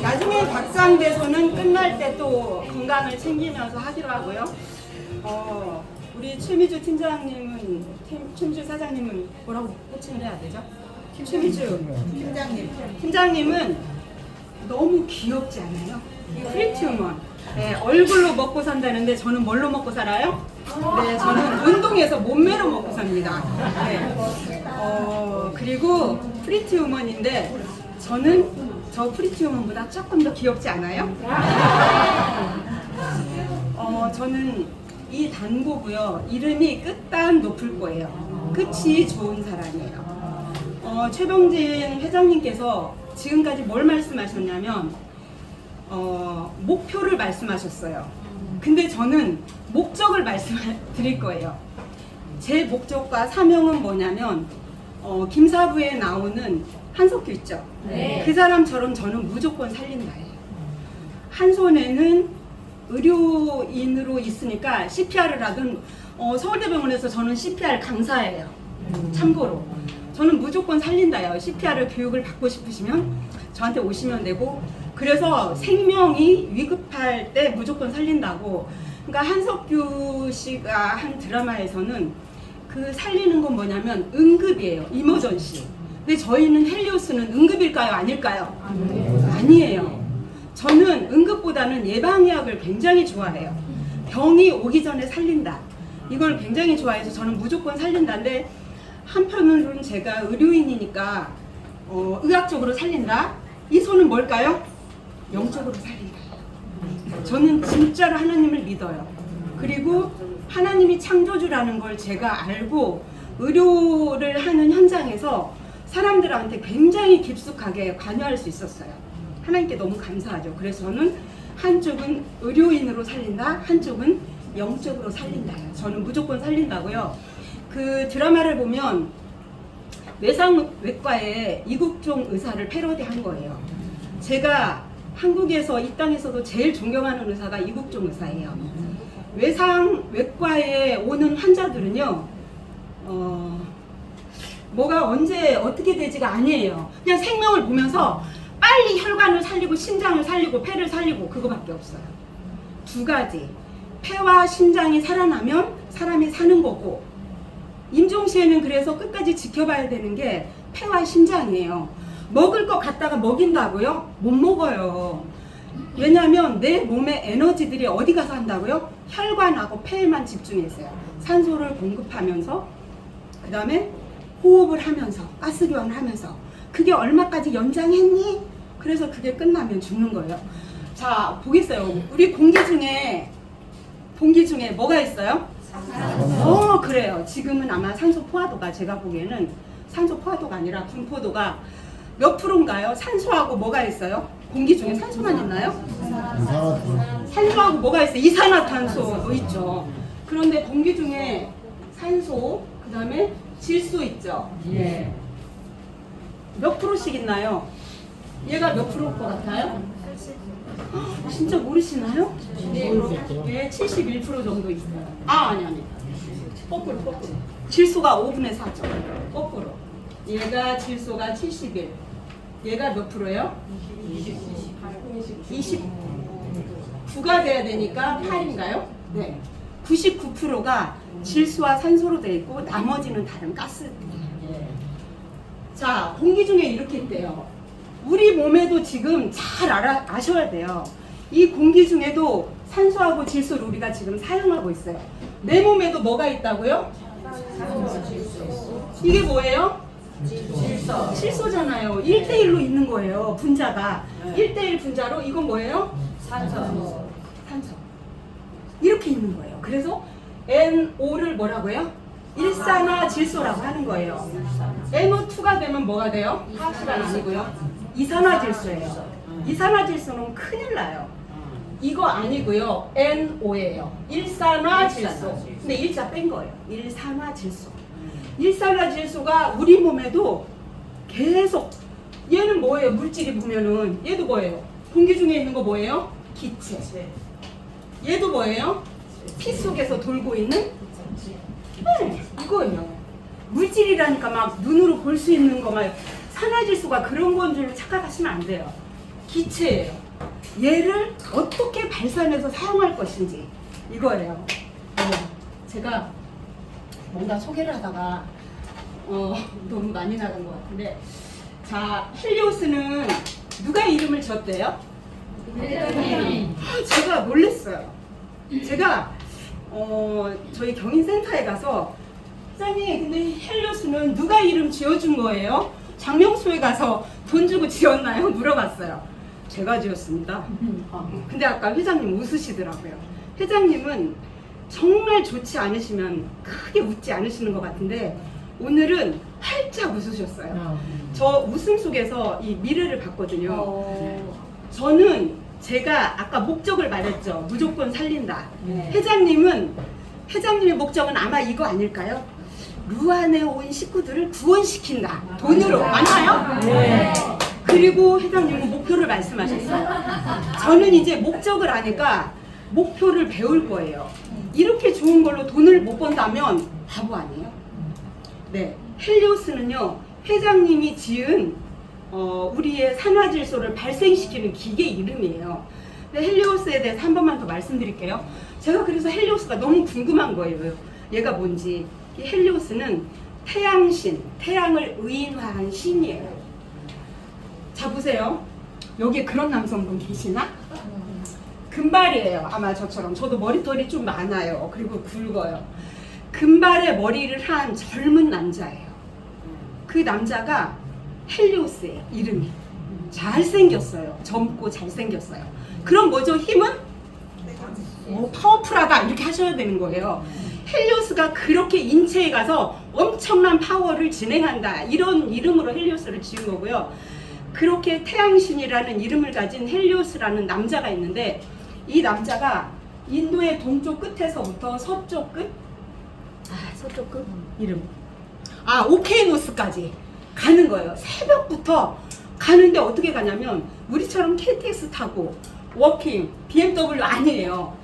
나중에 박상대소는 끝날 때 또 건강을 챙기면서 하기로 하고요. 우리 최미주 팀장님은, 최미주 사장님은 뭐라고 호칭을 해야 되죠? 최미주 팀장님은 너무 귀엽지 않아요? 프리티우먼. 네, 얼굴로 먹고 산다는데 저는 뭘로 먹고 살아요? 네, 저는 운동해서 몸매로 먹고 삽니다. 네. 그리고 프리티우먼인데 저는 저 프리티우먼보다 조금 더 귀엽지 않아요? 저는 이 단고고요. 이름이 끝단 높을 거예요. 끝이 좋은 사람이에요. 최병진 회장님께서 지금까지 뭘 말씀하셨냐면 목표를 말씀하셨어요. 근데 저는 목적을 말씀드릴 거예요. 제 목적과 사명은 뭐냐면 김사부에 나오는 한석규 있죠? 네. 그 사람처럼 저는 무조건 살린다예요. 한 손에는 의료인으로 있으니까 CPR을 하든 서울대병원에서 저는 CPR 강사예요. 참고로 저는 무조건 살린다예요. CPR을 교육을 받고 싶으시면 저한테 오시면 되고, 그래서 생명이 위급할 때 무조건 살린다고. 그러니까 한석규 씨가 한 드라마에서는 그 살리는 건 뭐냐면 응급이에요. 이머전시. 근데 저희는 헬리오스는 응급일까요? 아닐까요? 아니에요. 저는 응급보다는 예방의학을 굉장히 좋아해요. 병이 오기 전에 살린다. 이걸 굉장히 좋아해서 저는 무조건 살린다인데, 한편으로는 제가 의료인이니까 의학적으로 살린다. 이 손은 뭘까요? 영적으로 살린다. 저는 진짜로 하나님을 믿어요. 그리고 하나님이 창조주라는 걸 제가 알고 의료를 하는 현장에서 사람들한테 굉장히 깊숙하게 관여할 수 있었어요. 하나님께 너무 감사하죠. 그래서 저는 한쪽은 의료인으로 살린다, 한쪽은 영적으로 살린다요. 저는 무조건 살린다고요. 그 드라마를 보면 외상외과의 이국종 의사를 패러디한 거예요. 제가 한국에서 이 땅에서도 제일 존경하는 의사가 이국종 의사예요. 외상외과에 오는 환자들은요, 뭐가 언제 어떻게 되지가 아니에요. 그냥 생명을 보면서 빨리 혈관을 살리고 심장을 살리고 폐를 살리고 그거밖에 없어요. 두 가지. 폐와 심장이 살아나면 사람이 사는 거고, 임종시에는 그래서 끝까지 지켜봐야 되는 게 폐와 심장이에요. 먹을 것 갖다가 먹인다고요? 못 먹어요. 왜냐하면 내 몸의 에너지들이 어디 가서 한다고요? 혈관하고 폐에만 집중했어요. 산소를 공급하면서, 그 다음에 호흡을 하면서, 가스교환을 하면서. 그게 얼마까지 연장했니? 그래서 그게 끝나면 죽는 거예요. 자, 보겠어요. 우리 공기 중에 뭐가 있어요? 그래요. 지금은 아마 산소 포화도가, 제가 보기에는 산소 포화도가 아니라 분포도가 몇 프로인가요? 산소하고 뭐가 있어요? 공기 중에 산소만 있나요? 산소하고 뭐가 있어요? 이산화탄소도 있죠. 그런데 공기 중에 산소, 그 다음에 질소 있죠. 예. 몇 프로씩 있나요? 얘가 몇 프로일 것 같아요? 진짜 모르시나요? 네, 71% 정도 있어요. 아니. 거꾸로. 질소가 5분의 4죠. 거꾸로. 얘가 질소가 71. 얘가 몇 프로예요? 29가 돼야 되니까 8인가요? 네. 99%가 질소와 산소로 되어 있고 나머지는 다른 가스. 자, 공기 중에 이렇게 있대요. 우리 몸에도 지금 잘 아셔야 돼요. 이 공기 중에도 산소하고 질소를 우리가 지금 사용하고 있어요. 내 몸에도 뭐가 있다고요? 이게 뭐예요? 질소잖아요. 1대1로 있는 거예요. 분자가. 1대1 분자로 이건 뭐예요? 산소. 이렇게 있는 거예요. 그래서 NO를 뭐라고요? 일산화질소라고 하는 거예요. NO2가 되면 뭐가 돼요? 화학시가 아니고요. 이산화질소예요. 이산화질소는 큰일 나요. 이거 아니고요. NO예요. 일산화질소. 근데 일자 뺀 거예요. 일산화질소. 일산화질소가 우리 몸에도 계속, 얘는 뭐예요? 물질이 보면은 얘도 뭐예요? 공기 중에 있는 거 뭐예요? 기체. 얘도 뭐예요? 피 속에서 돌고 있는? 네, 이거예요. 물질이라니까 막 눈으로 볼 수 있는 거만, 산화질소가 그런 건 줄 착각하시면 안 돼요. 기체예요. 얘를 어떻게 발산해서 사용할 것인지 이거예요. 제가 뭔가 소개를 하다가 너무 많이 나간 것 같은데, 자, 헬리오스는 누가 이름을 지었대요? 제가 놀랐어요. 제가 저희 경인센터에 가서 사장님, 근데 헬리오스는 누가 이름 지어준 거예요? 장명소에 가서 돈 주고 지었나요? 물어봤어요. 제가 지었습니다. 근데 아까 회장님 웃으시더라고요. 회장님은 정말 좋지 않으시면 크게 웃지 않으시는 것 같은데 오늘은 활짝 웃으셨어요. 저 웃음 속에서 이 미래를 봤거든요. 저는 제가 아까 목적을 말했죠. 무조건 살린다. 회장님의 목적은 아마 이거 아닐까요? 루안에 온 식구들을 구원시킨다. 돈으로. 맞나요? 네. 그리고 회장님은 목표를 말씀하셨어요. 저는 이제 목적을 아니까 목표를 배울 거예요. 이렇게 좋은 걸로 돈을 못 번다면 바보 아니에요? 네. 헬리오스는요, 회장님이 지은 우리의 산화질소를 발생시키는 기계 이름이에요. 근데 헬리오스에 대해서 한 번만 더 말씀드릴게요. 제가 그래서 헬리오스가 너무 궁금한 거예요. 얘가 뭔지. 이 헬리오스는 태양신, 태양을 의인화한 신이에요. 자, 보세요. 여기에 그런 남성분 계시나? 금발이에요. 아마 저처럼. 저도 머리털이 좀 많아요. 그리고 굵어요. 금발에 머리를 한 젊은 남자예요. 그 남자가 헬리오스예요. 이름이. 잘생겼어요. 젊고 잘생겼어요. 그럼 뭐죠? 힘은? 파워풀하다 이렇게 하셔야 되는 거예요. 헬리오스가 그렇게 인체에 가서 엄청난 파워를 진행한다, 이런 이름으로 헬리오스를 지은 거고요. 그렇게 태양신이라는 이름을 가진 헬리오스라는 남자가 있는데, 이 남자가 인도의 동쪽 끝에서부터 서쪽 끝? 서쪽 끝? 이름. 오케이노스까지 가는 거예요. 새벽부터 가는데 어떻게 가냐면 우리처럼 KTX 타고 워킹, BMW 아니에요.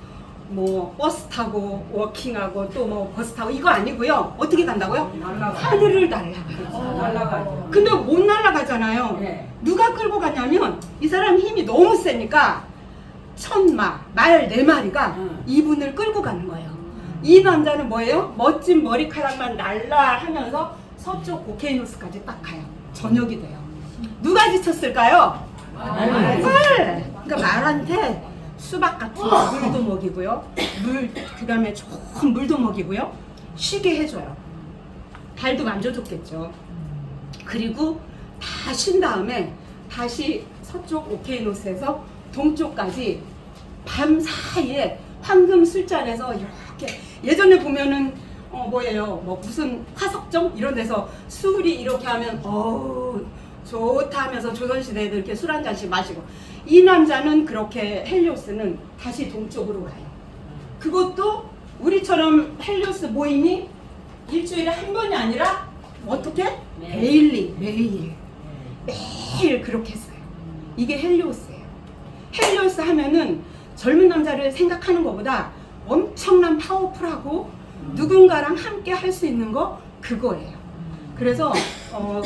뭐 버스 타고 워킹하고 또 뭐 버스 타고 이거 아니고요. 어떻게 간다고요? 하늘을 날아가요. 근데 못 날아가잖아요. 네. 누가 끌고 가냐면 이 사람 힘이 너무 세니까 천마, 말 4마리가 이분을 끌고 가는 거예요. 이 남자는 뭐예요? 멋진 머리카락만 날라하면서 서쪽 오케이노스까지 딱 가요. 저녁이 돼요. 누가 지쳤을까요? 말. 그러니까 말한테 수박 같은 물도 먹이고요. 그 다음에 좋은 물도 먹이고요. 쉬게 해줘요. 발도 만져줬겠죠. 그리고 다 쉰 다음에 다시 서쪽 오케이노스에서 동쪽까지 밤 사이에 황금 술잔에서 이렇게, 예전에 보면은 뭐예요? 뭐 무슨 화석정 이런 데서 술이 이렇게 하면 좋다 하면서 조선시대에도 이렇게 술 한 잔씩 마시고, 이 남자는 그렇게 헬리오스는 다시 동쪽으로 가요. 그것도 우리처럼 헬리오스 모임이 일주일에 한 번이 아니라 어떻게? 매일 그렇게 했어요. 이게 헬리오스예요. 헬리오스 하면은 젊은 남자를 생각하는 것보다 엄청난 파워풀하고 누군가랑 함께 할 수 있는 거, 그거예요. 그래서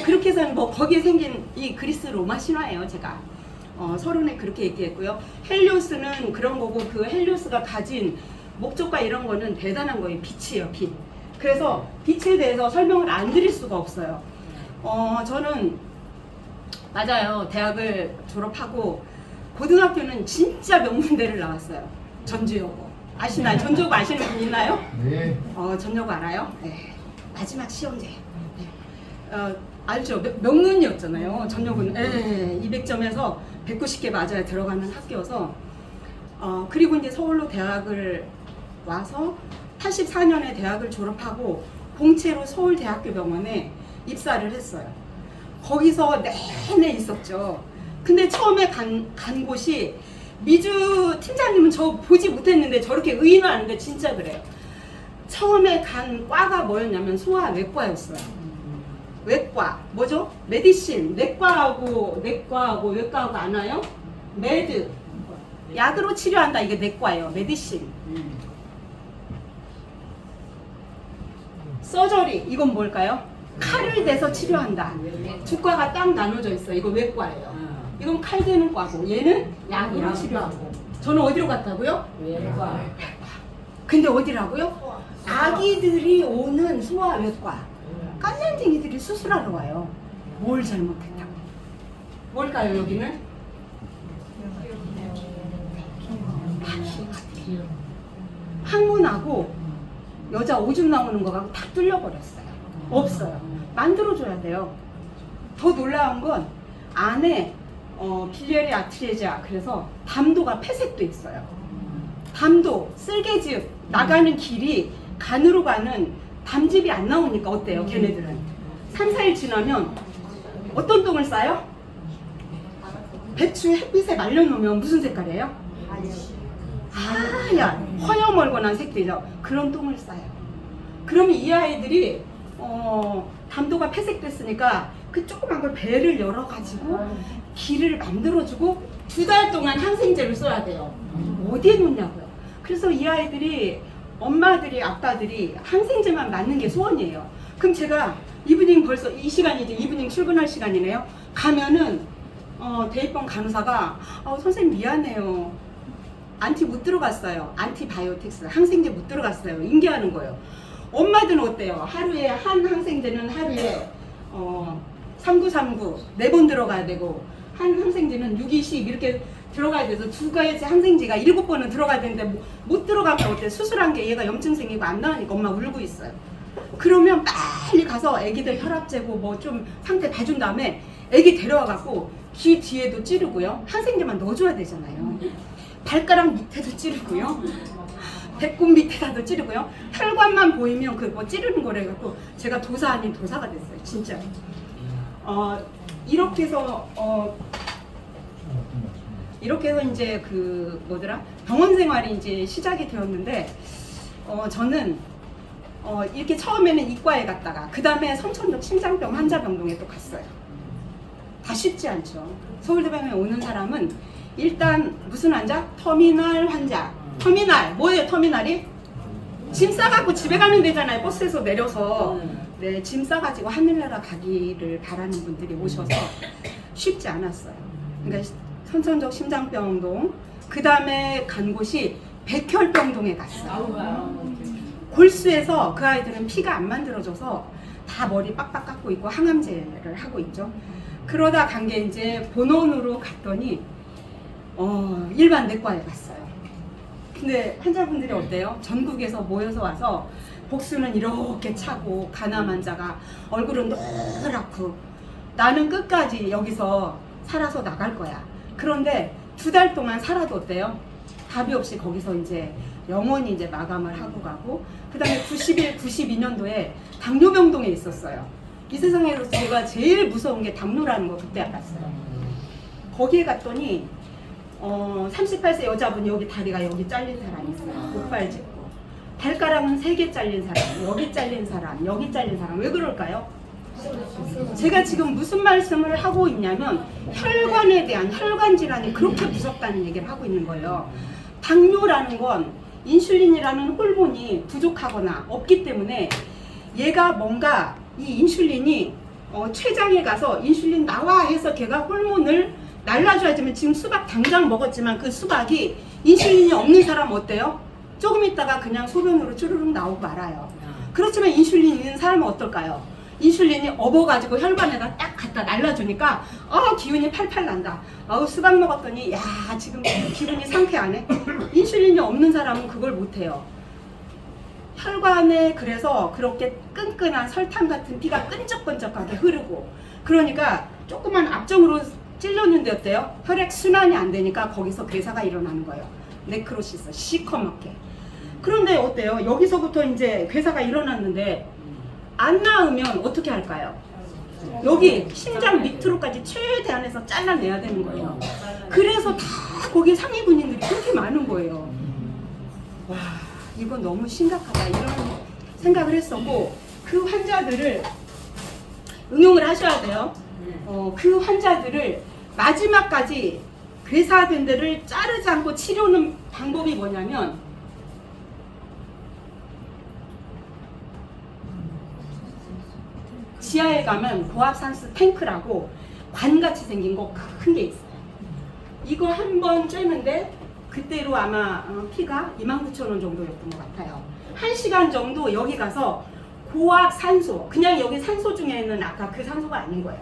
그렇게 해서 뭐 거기에 생긴 이 그리스 로마 신화예요. 제가 서론에 그렇게 얘기했고요. 헬리오스는 그런 거고, 그 헬리오스가 가진 목적과 이런 거는 대단한 거예요. 빛이에요, 빛. 그래서 빛에 대해서 설명을 안 드릴 수가 없어요. 저는 맞아요. 대학을 졸업하고 고등학교는 진짜 명문대를 나왔어요. 전주여고. 아시나요? 전주여고 아시는 분 있나요? 네. 전여고 알아요? 네. 마지막 시험제. 네. 알죠? 명문이었잖아요. 전여고는. 네. 200점에서 190개 맞아야 들어가는 학교여서. 그리고 이제 서울로 대학을 와서 84년에 대학을 졸업하고 공채로 서울대학교병원에 입사를 했어요. 거기서 내내 있었죠. 근데 처음에 간 곳이, 미주 팀장님은 저 보지 못했는데 저렇게 의인화하는데 진짜 그래요. 처음에 간 과가 뭐였냐면 소아외과였어요. 외과 뭐죠? 메디신. 내과하고 외과하고 아나요? 메드, 약으로 치료한다. 이게 내과예요. 메디신. 서저리, 이건 뭘까요? 칼을 대서 치료한다. 두 과가 딱 나눠져 있어요. 이거 외과예요. 이건 칼 대는 과고 얘는 약으로 치료하고. 저는 어디로 갔다고요? 외과. 근데 어디라고요? 아기들이 오는 소아외과. 깐난쟁이들이 수술하러 와요. 뭘 잘못했다고? 뭘까요 여기는? 항문하고 여자 오줌 나오는 거가 다 뚫려버렸어요. 없어요. 만들어줘야 돼요. 더 놀라운 건 안에 빌리아리 아트레지아, 그래서 담도가 폐색도 있어요. 담도, 쓸개즙 나가는 길이 간으로 가는 담즙이 안 나오니까 어때요 걔네들은? 3, 4일 지나면 어떤 똥을 싸요? 배추 햇빛에 말려놓으면 무슨 색깔이에요? 하얀 허여멀건한 색되죠. 그런 똥을 싸요. 그러면 이 아이들이 담도가 폐색됐으니까 그 조그만 걸 배를 열어가지고 길을 만들어주고 2달 동안 항생제를 써야 돼요. 어디에 놓냐고요. 그래서 이 아이들이 엄마들이 아빠들이 항생제만 맞는 게 소원이에요. 그럼 제가 이브닝 벌써 이 시간이 이제 이브닝 출근할 시간이네요. 가면은 대입원 간호사가 선생님 미안해요. 안티 못 들어갔어요. 안티바이오틱스 항생제 못 들어갔어요. 인계하는 거예요. 엄마들은 어때요? 하루에 한 항생제는 하루에 3939 4번 들어가야 되고 한 항생제는 620 이렇게 들어가야 돼서 2가지 항생제가 7번은 들어가야 되는데 못 들어가면 어때? 수술한 게 얘가 염증 생기고 안 나오니까 엄마 울고 있어요. 그러면 빨리 가서 애기들 혈압 재고 뭐 좀 상태 봐준 다음에 애기 데려와 갖고 귀 뒤에도 찌르고요. 항생제만 넣어줘야 되잖아요. 발가락 밑에도 찌르고요. 배꼽 밑에다도 찌르고요. 혈관만 보이면 그 뭐 찌르는 거래 갖고 제가 도사 아닌 도사가 됐어요. 진짜. 이렇게 해서 이제 그 뭐더라 병원 생활이 이제 시작이 되었는데 저는 이렇게 처음에는 이과에 갔다가 그 다음에 선천적 심장병 환자병동에 또 갔어요. 다 쉽지 않죠. 서울대병원에 오는 사람은 일단 무슨 환자? 터미널 환자. 터미널 뭐예요? 터미널이? 짐 싸갖고 집에 가면 되잖아요. 버스에서 내려서 네, 짐 싸가지고 하늘나라 가기를 바라는 분들이 오셔서 쉽지 않았어요. 그러니까 선천적 심장병동, 그 다음에 간 곳이 백혈병동에 갔어요. 골수에서 그 아이들은 피가 안 만들어져서 다 머리 빡빡 깎고 있고 항암제를 하고 있죠. 그러다 간 게 이제 본원으로 갔더니 일반 내과에 갔어요. 근데 환자분들이 어때요? 전국에서 모여서 와서 복수는 이렇게 차고 가남 환자가 얼굴은 노랗고 나는 끝까지 여기서 살아서 나갈 거야. 그런데 2달 동안 살아도 어때요? 답이 없이 거기서 이제 영원히 이제 마감을 하고 가고, 그 다음에 92년도에 당뇨병동에 있었어요. 이 세상에서 제가 제일 무서운 게 당뇨라는 거 그때 알았어요. 거기에 갔더니 38세 여자분이 여기 다리가 여기 잘린 사람이 있어요. 목발 짚고. 발가락은 3개 잘린 사람, 여기 잘린 사람, 여기 잘린 사람. 왜 그럴까요? 제가 지금 무슨 말씀을 하고 있냐면 혈관에 대한 혈관 질환이 그렇게 무섭다는 얘기를 하고 있는 거예요. 당뇨라는 건 인슐린이라는 호르몬이 부족하거나 없기 때문에 얘가 뭔가 이 인슐린이 췌장에 가서 인슐린 나와 해서 걔가 호르몬을 날라줘야지만, 지금 수박 당장 먹었지만 그 수박이 인슐린이 없는 사람 어때요? 조금 있다가 그냥 소변으로 쭈르륵 나오고 말아요. 그렇지만 인슐린 있는 사람은 어떨까요? 인슐린이 업어가지고 혈관에다 딱 갖다 날라주니까 기운이 팔팔 난다. 수박 먹었더니 야 지금 기분이 상쾌하네. 인슐린이 없는 사람은 그걸 못해요. 혈관에 그래서 그렇게 끈끈한 설탕 같은 피가 끈적끈적하게 흐르고, 그러니까 조그만 압정으로 찔렀는데 어때요? 혈액 순환이 안 되니까 거기서 괴사가 일어나는 거예요. 네크로시스 시커멓게. 그런데 어때요? 여기서부터 이제 괴사가 일어났는데 안 나으면 어떻게 할까요? 여기 심장 밑으로까지 최대한해서 잘라내야 되는 거예요. 그래서 다 거기 상위 군인들이 그렇게 많은 거예요. 와, 이건 너무 심각하다 이런 생각을 했었고, 그 환자들을 응용을 하셔야 돼요. 그 환자들을 마지막까지 괴사된 데를 자르지 않고 치료하는 방법이 뭐냐면, 지하에 가면 고압산소 탱크라고 관같이 생긴 거 큰 게 있어요. 이거 한 번 쬐는데 그때로 아마 피가 29,000원 정도였던 것 같아요. 1시간 정도 여기 가서 고압 산소, 그냥 여기 산소 중에는 아까 그 산소가 아닌 거예요.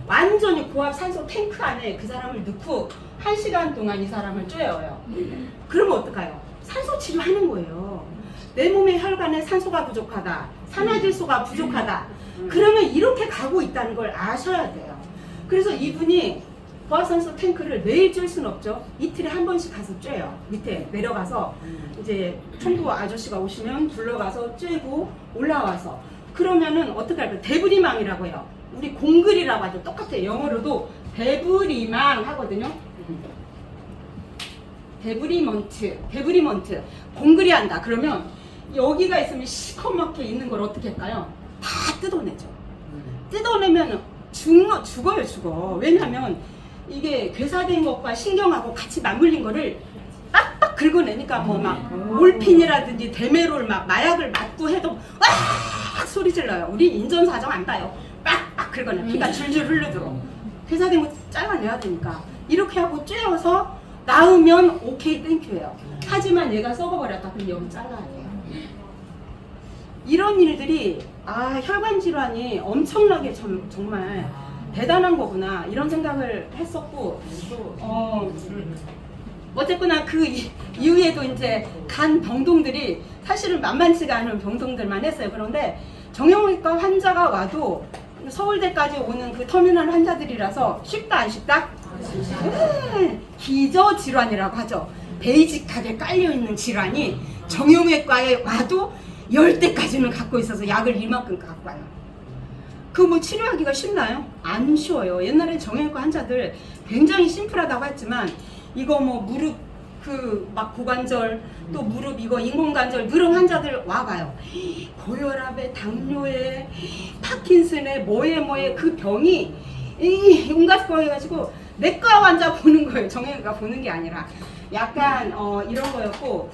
완전히 고압 산소 탱크 안에 그 사람을 넣고 1시간 동안 이 사람을 쬐어요. 그러면 어떡해요? 산소 치료하는 거예요. 내 몸의 혈관에 산소가 부족하다, 산화질소가 부족하다. 그러면 이렇게 가고 있다는 걸 아셔야 돼요. 그래서 이분이 고압산소 탱크를 매일 쬐 수는 없죠. 이틀에 한 번씩 가서 쬐요. 밑에 내려가서 이제 총부 아저씨가 오시면 불러가서 쬐고 올라와서 그러면은 어떻게 할까요? 데브리망이라고 해요. 우리 공글이라고 하죠. 똑같아요. 영어로도 데브리망 하거든요. 데브리먼트 공글이 한다. 그러면 여기가 있으면 시커멓게 있는 걸 어떻게 할까요? 다 뜯어내죠. 뜯어내면 죽어요. 왜냐하면 이게 괴사된 것과 신경하고 같이 맞물린 거를 빡빡 긁어내니까 뭐 막 몰핀이라든지 데메롤 막 마약을 맞고 해도 와 소리 질러요. 우리 인전사정 안 봐요. 빡빡 긁어내. 피가 줄줄 흐르도록. 괴사된 거 잘라내야 되니까 이렇게 하고 쬐어서 나으면 오케이 땡큐예요. 하지만 얘가 썩어버렸다. 그럼 여기 잘라야 돼요. 이런 일들이 혈관 질환이 엄청나게 정말 대단한 거구나 이런 생각을 했었고 어쨌거나 그 이후에도 이제 간 병동들이 사실은 만만치가 않은 병동들만 했어요. 그런데 정형외과 환자가 와도 서울대까지 오는 그 터미널 환자들이라서 쉽다 안 쉽다? 기저질환이라고 하죠. 베이직하게 깔려있는 질환이 정형외과에 와도 10대까지는 갖고 있어서 약을 이만큼 갖고 와요. 그 뭐 치료하기가 쉽나요? 안 쉬워요. 옛날에 정형외과 환자들 굉장히 심플하다고 했지만 이거 뭐 무릎 그 막 고관절 또 무릎 이거 인공관절 그런 환자들 와봐요. 고혈압에 당뇨에 파킨슨에 뭐에 그 병이 온갖 거 해가지고 내과 환자 보는 거예요. 정형외과 보는 게 아니라 약간 이런 거였고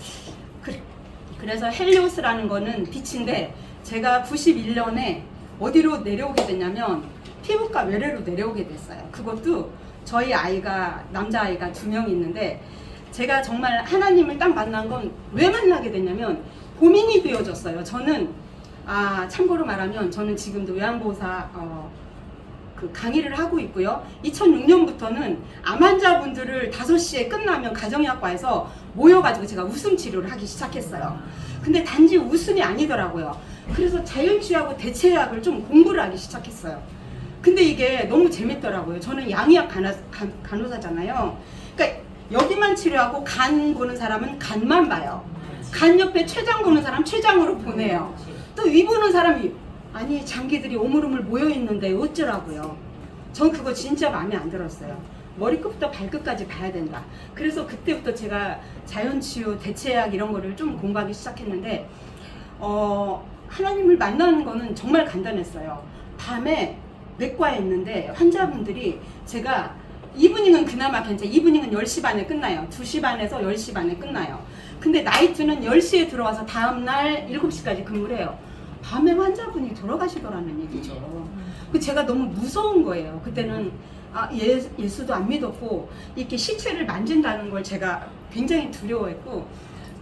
그래서 헬리오스라는 거는 빛인데 제가 91년에 어디로 내려오게 됐냐면 피부과 외래로 내려오게 됐어요. 그것도 저희 아이가 남자아이가 2명 있는데 제가 정말 하나님을 딱 만난 건 왜 만나게 됐냐면 고민이 되어졌어요. 저는 참고로 말하면 저는 지금도 요양보호사 그 강의를 하고 있고요. 2006년부터는 암 환자분들을 5시에 끝나면 가정의학과에서 모여가지고 제가 웃음 치료를 하기 시작했어요. 근데 단지 웃음이 아니더라고요. 그래서 자연치유하고 대체의학을 좀 공부를 하기 시작했어요. 근데 이게 너무 재밌더라고요. 저는 양의학 간호사잖아요. 그러니까 여기만 치료하고 간 보는 사람은 간만 봐요. 간 옆에 췌장 보는 사람 췌장으로 보내요. 또 위 보는 사람이 아니 장기들이 오물오물 모여있는데 어쩌라고요. 전 그거 진짜 마음에 안 들었어요. 머리끝부터 발끝까지 봐야 된다. 그래서 그때부터 제가 자연치유, 대체약 이런 거를 좀 공부하기 시작했는데 하나님을 만나는 거는 정말 간단했어요. 밤에 내과에 있는데 환자분들이 제가 이브닝은 그나마 괜찮아요. 이브닝은 10시 반에 끝나요. 2시 반에서 10시 반에 끝나요. 근데 나이트는 10시에 들어와서 다음날 7시까지 근무를 해요. 밤에 환자분이 돌아가시더라는 얘기죠. 제가 너무 무서운 거예요. 그때는 예수도 안 믿었고 이렇게 시체를 만진다는 걸 제가 굉장히 두려워했고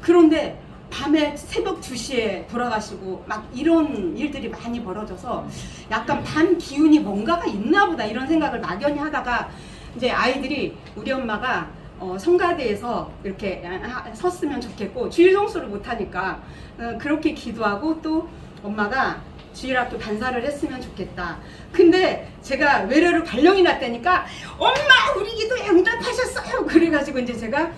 그런데 밤에 새벽 2시에 돌아가시고 막 이런 일들이 많이 벌어져서 약간 밤 기운이 뭔가가 있나 보다 이런 생각을 막연히 하다가 이제 아이들이 우리 엄마가 성가대에서 이렇게 섰으면 좋겠고 주일 성수를 못하니까 그렇게 기도하고 또 엄마가 주일학교 반사를 했으면 좋겠다. 근데 제가 외래로 발령이 났다니까 엄마 우리 기도 응답하셨어요. 그래가지고 이제 제가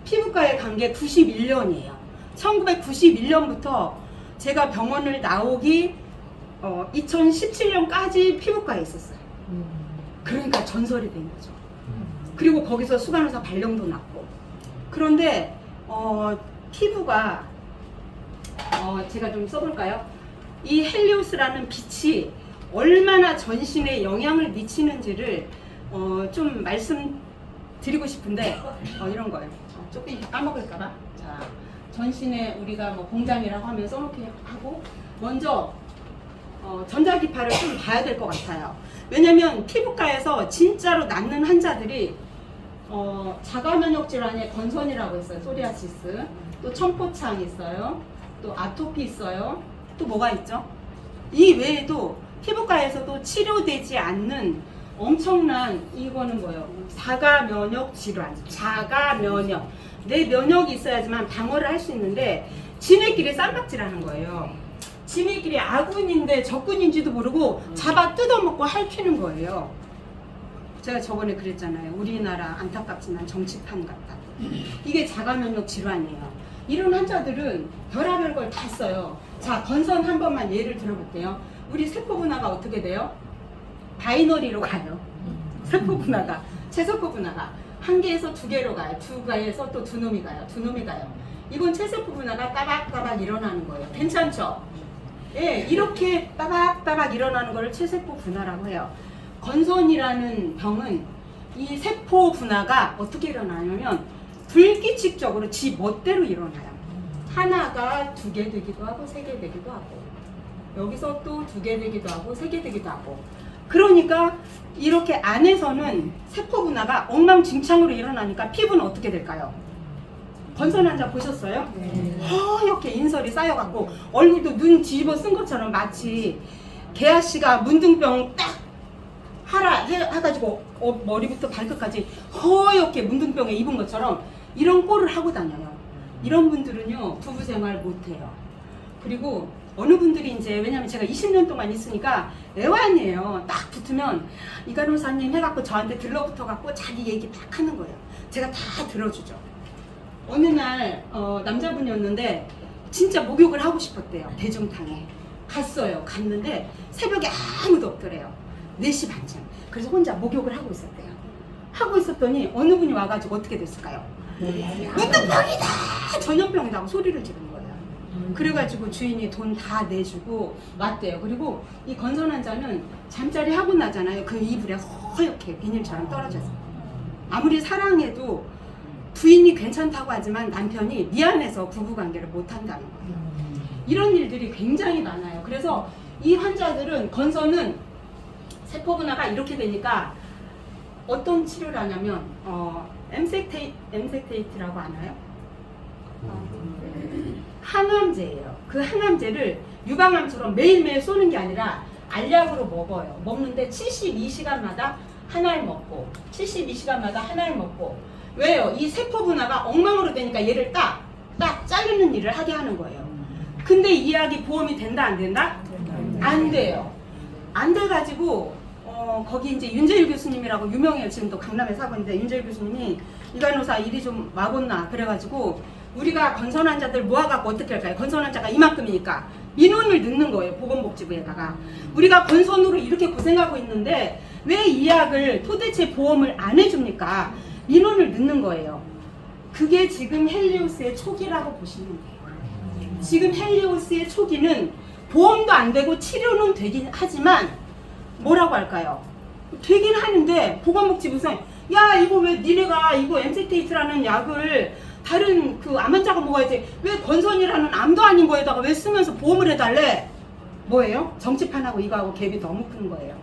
피부과에 간 게 91년이에요. 1991년부터 제가 병원을 나오기 2017년까지 피부과에 있었어요. 그러니까 전설이 된 거죠. 그리고 거기서 수간호사 발령도 났고. 그런데 피부가 제가 좀 써볼까요? 이 헬리오스라는 빛이 얼마나 전신에 영향을 미치는지를 좀 말씀드리고 싶은데 이런 거예요. 조금 까먹을까봐. 자, 전신에 우리가 뭐 공장이라고 하면 써놓게 하고 먼저 전자기파를 좀 봐야 될 것 같아요. 왜냐면 피부과에서 진짜로 낫는 환자들이 자가 면역 질환에 건선이라고 있어요. 소리아시스. 또 천포창 있어요. 또 아토피 있어요. 또 뭐가 있죠? 이 외에도 피부과에서도 치료되지 않는 엄청난 이거는 뭐예요? 자가 면역 질환. 자가 면역. 내 면역이 있어야지만 방어를 할 수 있는데 지네끼리 쌈박질하는 거예요. 지네끼리 아군인데 적군인지도 모르고 잡아 뜯어먹고 핥히는 거예요. 제가 저번에 그랬잖아요. 우리나라 안타깝지만 정치판 같다. 이게 자가면역 질환이에요. 이런 환자들은 별의별 걸 다 써요. 자, 건선 한 번만 예를 들어볼게요. 우리 세포 분화가 어떻게 돼요? 바이너리로 가요. 세포 분화가, 체세포 분화가 한 개에서 두 개로 가요. 두 개에서 또 두 놈이 가요. 두 놈이 가요. 이건 체세포 분화가 따박따박 일어나는 거예요. 괜찮죠? 예, 이렇게 따박따박 일어나는 걸 체세포 분화라고 해요. 건선이라는 병은 이 세포 분화가 어떻게 일어나냐면 불규칙적으로 지 멋대로 일어나요. 하나가 두 개 되기도 하고 세 개 되기도 하고 여기서 또 두 개 되기도 하고 세 개 되기도 하고 그러니까 이렇게 안에서는 세포 분화가 엉망진창으로 일어나니까 피부는 어떻게 될까요? 건선 환자 보셨어요? 네. 허옇게 인설이 쌓여갖고 얼굴도 눈 뒤집어 쓴 것처럼 마치 개아씨가 문둥병 딱 해가지고 머리부터 발끝까지 허옇게 문둥병에 입은 것처럼 이런 꼴을 하고 다녀요. 이런 분들은요 부부생활 못해요. 그리고 어느 분들이 이제 왜냐면 제가 20년 동안 있으니까 애완이에요. 딱 붙으면 이 간호사님 해갖고 저한테 들러붙어갖고 자기 얘기 딱 하는 거예요. 제가 다 들어주죠. 어느 날 남자분이었는데 진짜 목욕을 하고 싶었대요. 대중탕에 갔어요. 갔는데 새벽에 아무도 없더래요. 4시 반쯤. 그래서 혼자 목욕을 하고 있었대요. 하고 있었더니 어느 분이 와가지고 어떻게 됐을까요? 문둥병이다! 전염병이라고 소리를 지르는 거예요. 그래가지고 주인이 돈 다 내주고 왔대요. 그리고 이 건선 환자는 잠자리 하고 나잖아요. 그 이불에 허옇게 비닐처럼 떨어져서. 아무리 사랑해도 부인이 괜찮다고 하지만 남편이 미안해서 부부관계를 못한다는 거예요. 이런 일들이 굉장히 많아요. 그래서 이 환자들은 건선은 세포분화가 이렇게 되니까 어떤 치료를 하냐면 엠색테이트라고 아나요? 항암제예요. 그 항암제를 유방암처럼 매일매일 쏘는 게 아니라 알약으로 먹어요. 먹는데 72시간마다 하나를 먹고 72시간마다 하나를 먹고 왜요? 이 세포 분화가 엉망으로 되니까 얘를 딱 자르는 일을 하게 하는 거예요. 근데 이 약이 보험이 된다 안 된다? 안 돼요. 안 돼가지고 거기 이제 윤재일 교수님이라고 유명해요. 지금도 강남에 사고 있는데 윤재일 교수님이 이 간호사 일이 좀 와본나 그래가지고 우리가 건선 환자들 모아갖고 어떻게 할까요? 건선 환자가 이만큼이니까 민원을 넣는 거예요. 보건복지부에다가 우리가 건선으로 이렇게 고생하고 있는데 왜 이 약을 도대체 보험을 안 해줍니까? 민원을 넣는 거예요. 그게 지금 헬리오스의 초기라고 보시면 돼요. 지금 헬리오스의 초기는 보험도 안 되고 치료는 되긴 하지만 뭐라고 할까요? 되긴 하는데 보건복지부에서 야 이거 왜 니네가 이거 엠색테이트라는 약을 다른 그 암 환자가 먹어야지 왜 건선이라는 암도 아닌 거에다가 왜 쓰면서 보험을 해달래? 뭐예요? 정치판하고 이거하고 갭이 너무 큰 거예요.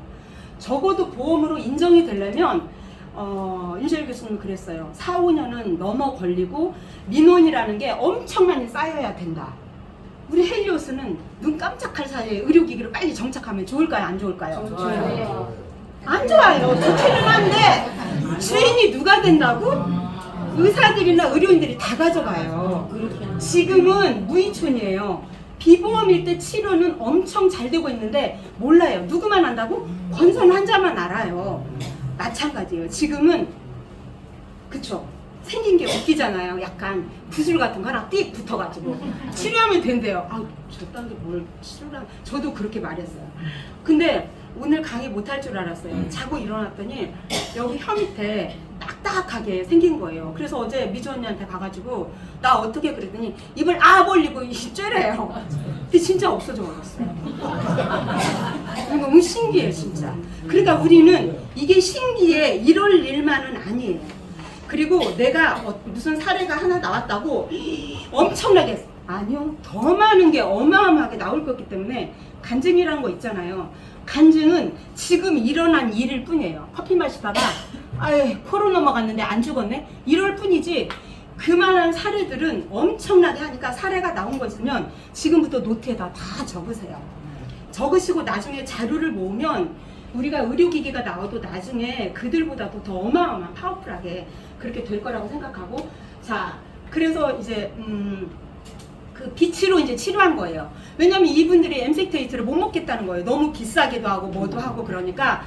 적어도 보험으로 인정이 되려면 윤재일 교수님 그랬어요. 4, 5년은 넘어 걸리고 민원이라는 게 엄청 많이 쌓여야 된다. 우리 헬리오스는 눈 깜짝할 사이에 의료기기를 빨리 정착하면 좋을까요? 안 좋을까요? 좋아요. 안 좋아요. 좋기는 한데 주인이 누가 된다고? 의사들이나 의료인들이 다 가져가요. 지금은 무의촌이에요. 비보험일 때 치료는 엄청 잘 되고 있는데 몰라요. 누구만 안다고? 건선 환자만 알아요. 마찬가지예요. 지금은 그쵸? 생긴 게 웃기잖아요. 약간 구슬 같은 거 하나 띡 붙어가지고 치료하면 된대요. 아, 저딴 게 뭘 치료를 저도 그렇게 말했어요. 근데 오늘 강의 못할 줄 알았어요. 자고 일어났더니 여기 혀 밑에 딱딱하게 생긴 거예요. 그래서 어제 미주 언니한테 가가지고 나 어떻게 그랬더니 입을 벌리고 쬐래요. 근데 진짜 없어져 버렸어요. 너무 신기해 진짜. 그러니까 우리는 이게 신기해 이럴 일만은 아니에요. 그리고 내가 무슨 사례가 하나 나왔다고 엄청나게 아니요 더 많은 게 어마어마하게 나올 거기 때문에 간증이라는 거 있잖아요. 간증은 지금 일어난 일일 뿐이에요. 커피 마시다가 아유 코로 넘어갔는데 안 죽었네 이럴 뿐이지 그만한 사례들은 엄청나게 하니까 사례가 나온 거 있으면 지금부터 노트에다 다 적으세요. 적으시고 나중에 자료를 모으면 우리가 의료기기가 나와도 나중에 그들보다도 더 어마어마한 파워풀하게 그렇게 될 거라고 생각하고 자 그래서 이제 그 비치로 이제 치료한 거예요. 왜냐면 이분들이 엠색테이트를 못 먹겠다는 거예요. 너무 비싸기도 하고 뭐도 하고 그러니까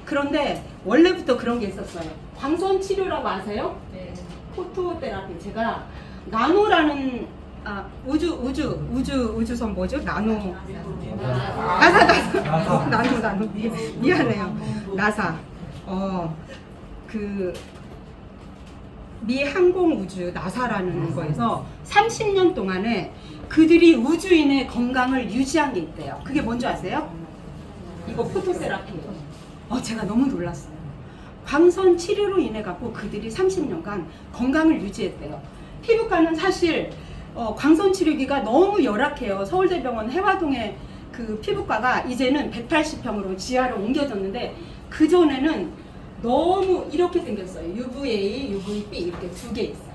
그런데 원래부터 그런 게 있었어요. 광선 치료라고 아세요? 네. 포토테라피 제가 나노라는 우주선 뭐죠? 나노 나사 나노 미안해요. 나사 그 미 항공우주 나사라는 거에서 30년 동안에 그들이 우주인의 건강을 유지한 게 있대요. 그게 뭔지 아세요? 이거 포토세라피예요. 제가 너무 놀랐어요. 광선 치료로 인해 갖고 그들이 30년간 건강을 유지했대요. 피부과는 사실 광선 치료기가 너무 열악해요. 서울대병원 해화동의 그 피부과가 이제는 180평으로 지하로 옮겨졌는데 그 전에는 너무 이렇게 생겼어요. UVA, UVB 이렇게 두 개 있어요.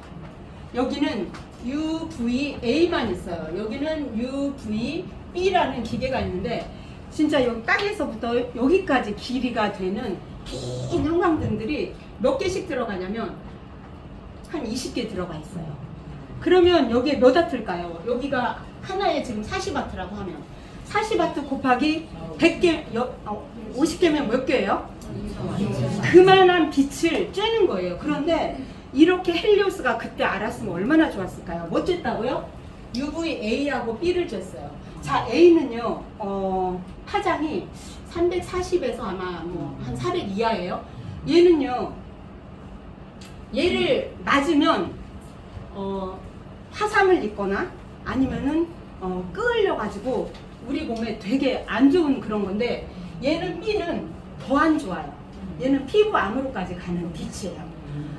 여기는 UVA만 있어요. 여기는 UVB라는 기계가 있는데 진짜 여기 땅에서부터 여기까지 길이가 되는 긴 형광등들이 몇 개씩 들어가냐면 한 20개 들어가 있어요. 그러면 여기에 몇 와트일까요? 여기가 하나에 지금 40와트라고 하면 40와트 곱하기 100개, 50개면 몇 개예요? 그만한 빛을 쬐는 거예요. 그런데 이렇게 헬리오스가 그때 알았으면 얼마나 좋았을까요? 뭐 쬐다고요? UVA하고 B를 쬐어요. 자, A는요, 파장이 340에서 아마 뭐 한 400 이하예요. 얘는요, 얘를 맞으면 화상을 입거나 아니면은 끌려가지고 우리 몸에 되게 안 좋은 그런 건데 얘는 B는 더 안 좋아요. 얘는 피부 안으로까지 가는 빛이에요.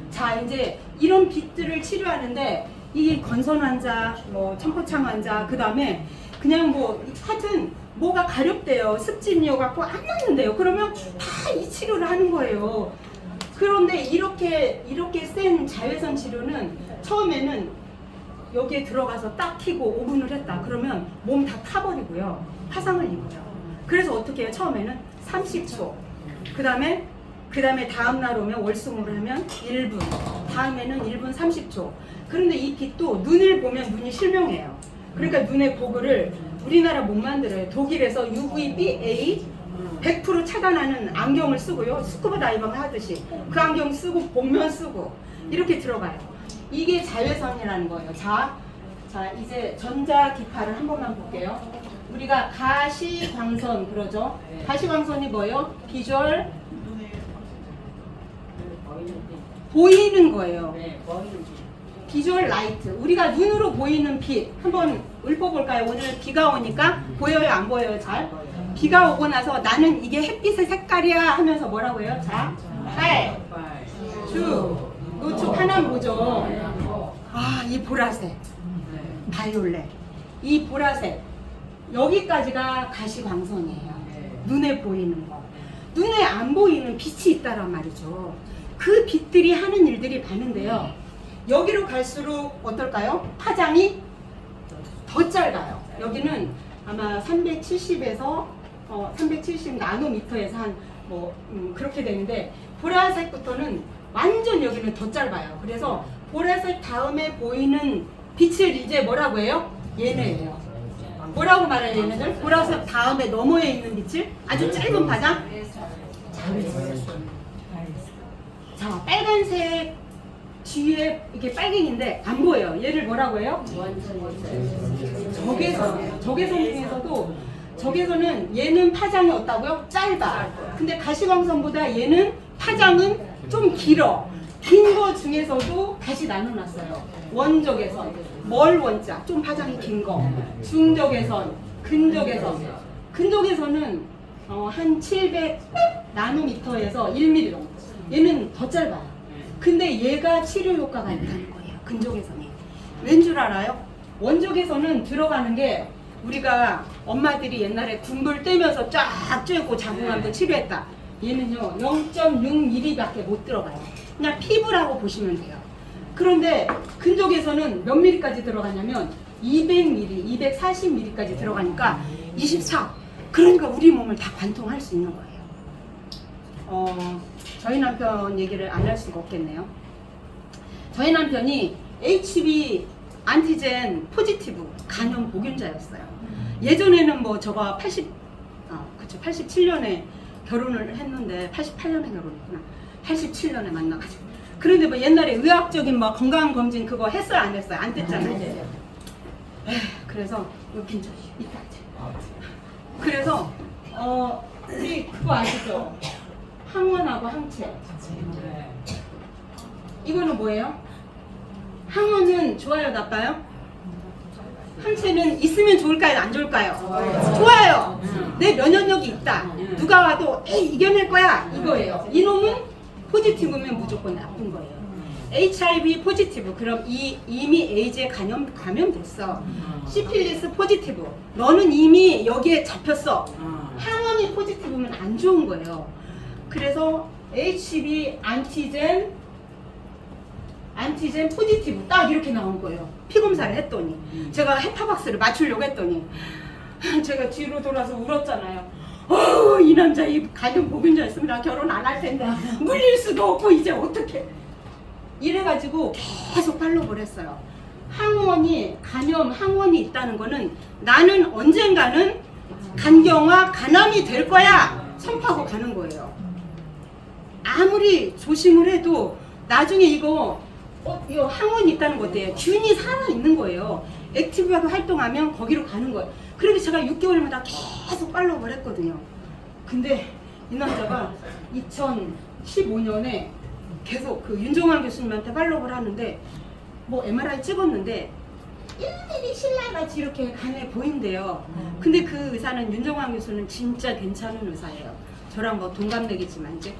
자, 이제 이런 빛들을 치료하는데 이 건선 환자, 뭐 청포창 환자, 그 다음에 그냥 뭐 하여튼 뭐가 가렵대요. 습진이어 갖고 안 낫는데요. 그러면 다 이 치료를 하는 거예요. 그런데 이렇게 센 자외선 치료는 처음에는 여기에 들어가서 딱 키고 5분을 했다. 그러면 몸 다 타버리고요. 화상을 입어요. 그래서 어떻게 해요? 처음에는 30초. 그 다음에 다음날 오면 월수목을 하면 1분. 다음에는 1분 30초. 그런데 이 빛도 눈을 보면 눈이 실명해요. 그러니까 눈의 고글을 우리나라 못 만들어요. 독일에서 UVB-A 100% 차단하는 안경을 쓰고요. 스쿠버 다이빙 하듯이 그 안경 쓰고 복면 쓰고 이렇게 들어가요. 이게 자외선이라는 거예요. 자 이제 전자기파를 한 번만 볼게요. 우리가 가시광선 그러죠. 가시광선이 뭐예요? 비주얼 보이는 거예요. 비주얼 라이트. 우리가 눈으로 보이는 빛 한번 읊어볼까요? 오늘 비가 오니까 보여요? 안 보여요? 잘? 비가 오고 나서 나는 이게 햇빛의 색깔이야 하면서 뭐라고 해요? 자, 빨, 주, 노축 하나는 뭐죠? 이 보라색, 바이올렛. 이 보라색 여기까지가 가시광선이에요. 눈에 보이는 거. 눈에 안 보이는 빛이 있다란 말이죠. 그 빛들이 하는 일들이 많은데요. 여기로 갈수록 어떨까요? 파장이 더 짧아요. 여기는 아마 370에서 370 나노미터에서 한 그렇게 되는데 보라색부터는 완전 여기는 더 짧아요. 그래서 보라색 다음에 보이는 빛을 이제 뭐라고 해요? 얘네예요. 뭐라고 말해요, 얘네들? 보라색 다음에 너머에 있는 빛을 아주 짧은 파장? 자, 빨간색 뒤에 이게 빨갱인데 안 보여요. 얘를 뭐라고 해요? 적외선이에요. 적외선 중에서도 적외선은 얘는 파장이 어떻다고요? 짧아. 근데 가시광선보다 얘는 파장은 좀 길어. 긴 거 중에서도 다시 나눠놨어요. 원적외선, 멀 원자, 좀 파장이 긴 거. 중적외선, 근적외선. 근적외선은 한 700 나노미터에서 1mm 정도. 얘는 더 짧아요. 근데 얘가 치료 효과가 있다는 거예요. 근적외선이. 왠 줄 알아요? 원적외선은 들어가는 게 우리가 엄마들이 옛날에 군불 떼면서 쫙 쬐고 자궁암도 치료했다. 얘는요 0.6mm밖에 못 들어가요. 그냥 피부라고 보시면 돼요. 그런데 근족에서는 몇 mm까지 들어가냐면 200mm, 240mm까지 들어가니까 24. 그러니까 우리 몸을 다 관통할 수 있는 거예요. 저희 남편 얘기를 안 할 수가 없겠네요. 저희 남편이 HB 안티젠 포지티브 간염 보균자였어요. 예전에는 뭐 저가 87년에 결혼을 했는데 88년에 결혼했구나. 87년에 만나가지고. 그런데 뭐 옛날에 의학적인 뭐 건강검진 그거 했어요 안 했어요? 안 됐잖아요. 그래서 여기 이따 그래서 우리 그거 아시죠? 항원하고 항체. 이거는 뭐예요? 항원은 좋아요, 나빠요? 항체는 있으면 좋을까요, 안 좋을까요? 좋아요. 내 면역력이 있다. 누가 와도 에이 이겨낼 거야 이거예요. 이놈은 포지티브면 무조건 나쁜 거예요. HIV 포지티브 그럼 이미 에이즈에 감염됐어. 시필리스 포지티브 너는 이미 여기에 잡혔어. 항원이 포지티브면 안 좋은 거예요. 그래서 HB 안티젠 포지티브 딱 이렇게 나온 거예요. 피검사를 했더니 제가 헤파박스를 맞추려고 했더니 제가 뒤로 돌아서 울었잖아요. 이 남자 이 간염 보균자였으면 나 결혼 안 할 텐데 물릴 수도 없고 이제 어떻게 이래가지고 계속 팔로우를 했어요. 항원이 있다는 거는 나는 언젠가는 간경화 간암이 될 거야 선포하고 가는 거예요. 아무리 조심을 해도 나중에 이거 항원이 있다는 거 어때요? 균이 살아있는 거예요. 액티브하게 활동하면 거기로 가는 거예요. 그래서 제가 6개월마다 계속 팔로우를 했거든요. 근데 이 남자가 2015년에 계속 그 윤종환 교수님한테 팔로우를 하는데 뭐 MRI 찍었는데 1mm 신라같이 이렇게 간에 보인대요. 근데 그 의사는 윤종환 교수는 진짜 괜찮은 의사예요. 저랑 뭐 동갑내기지만 이제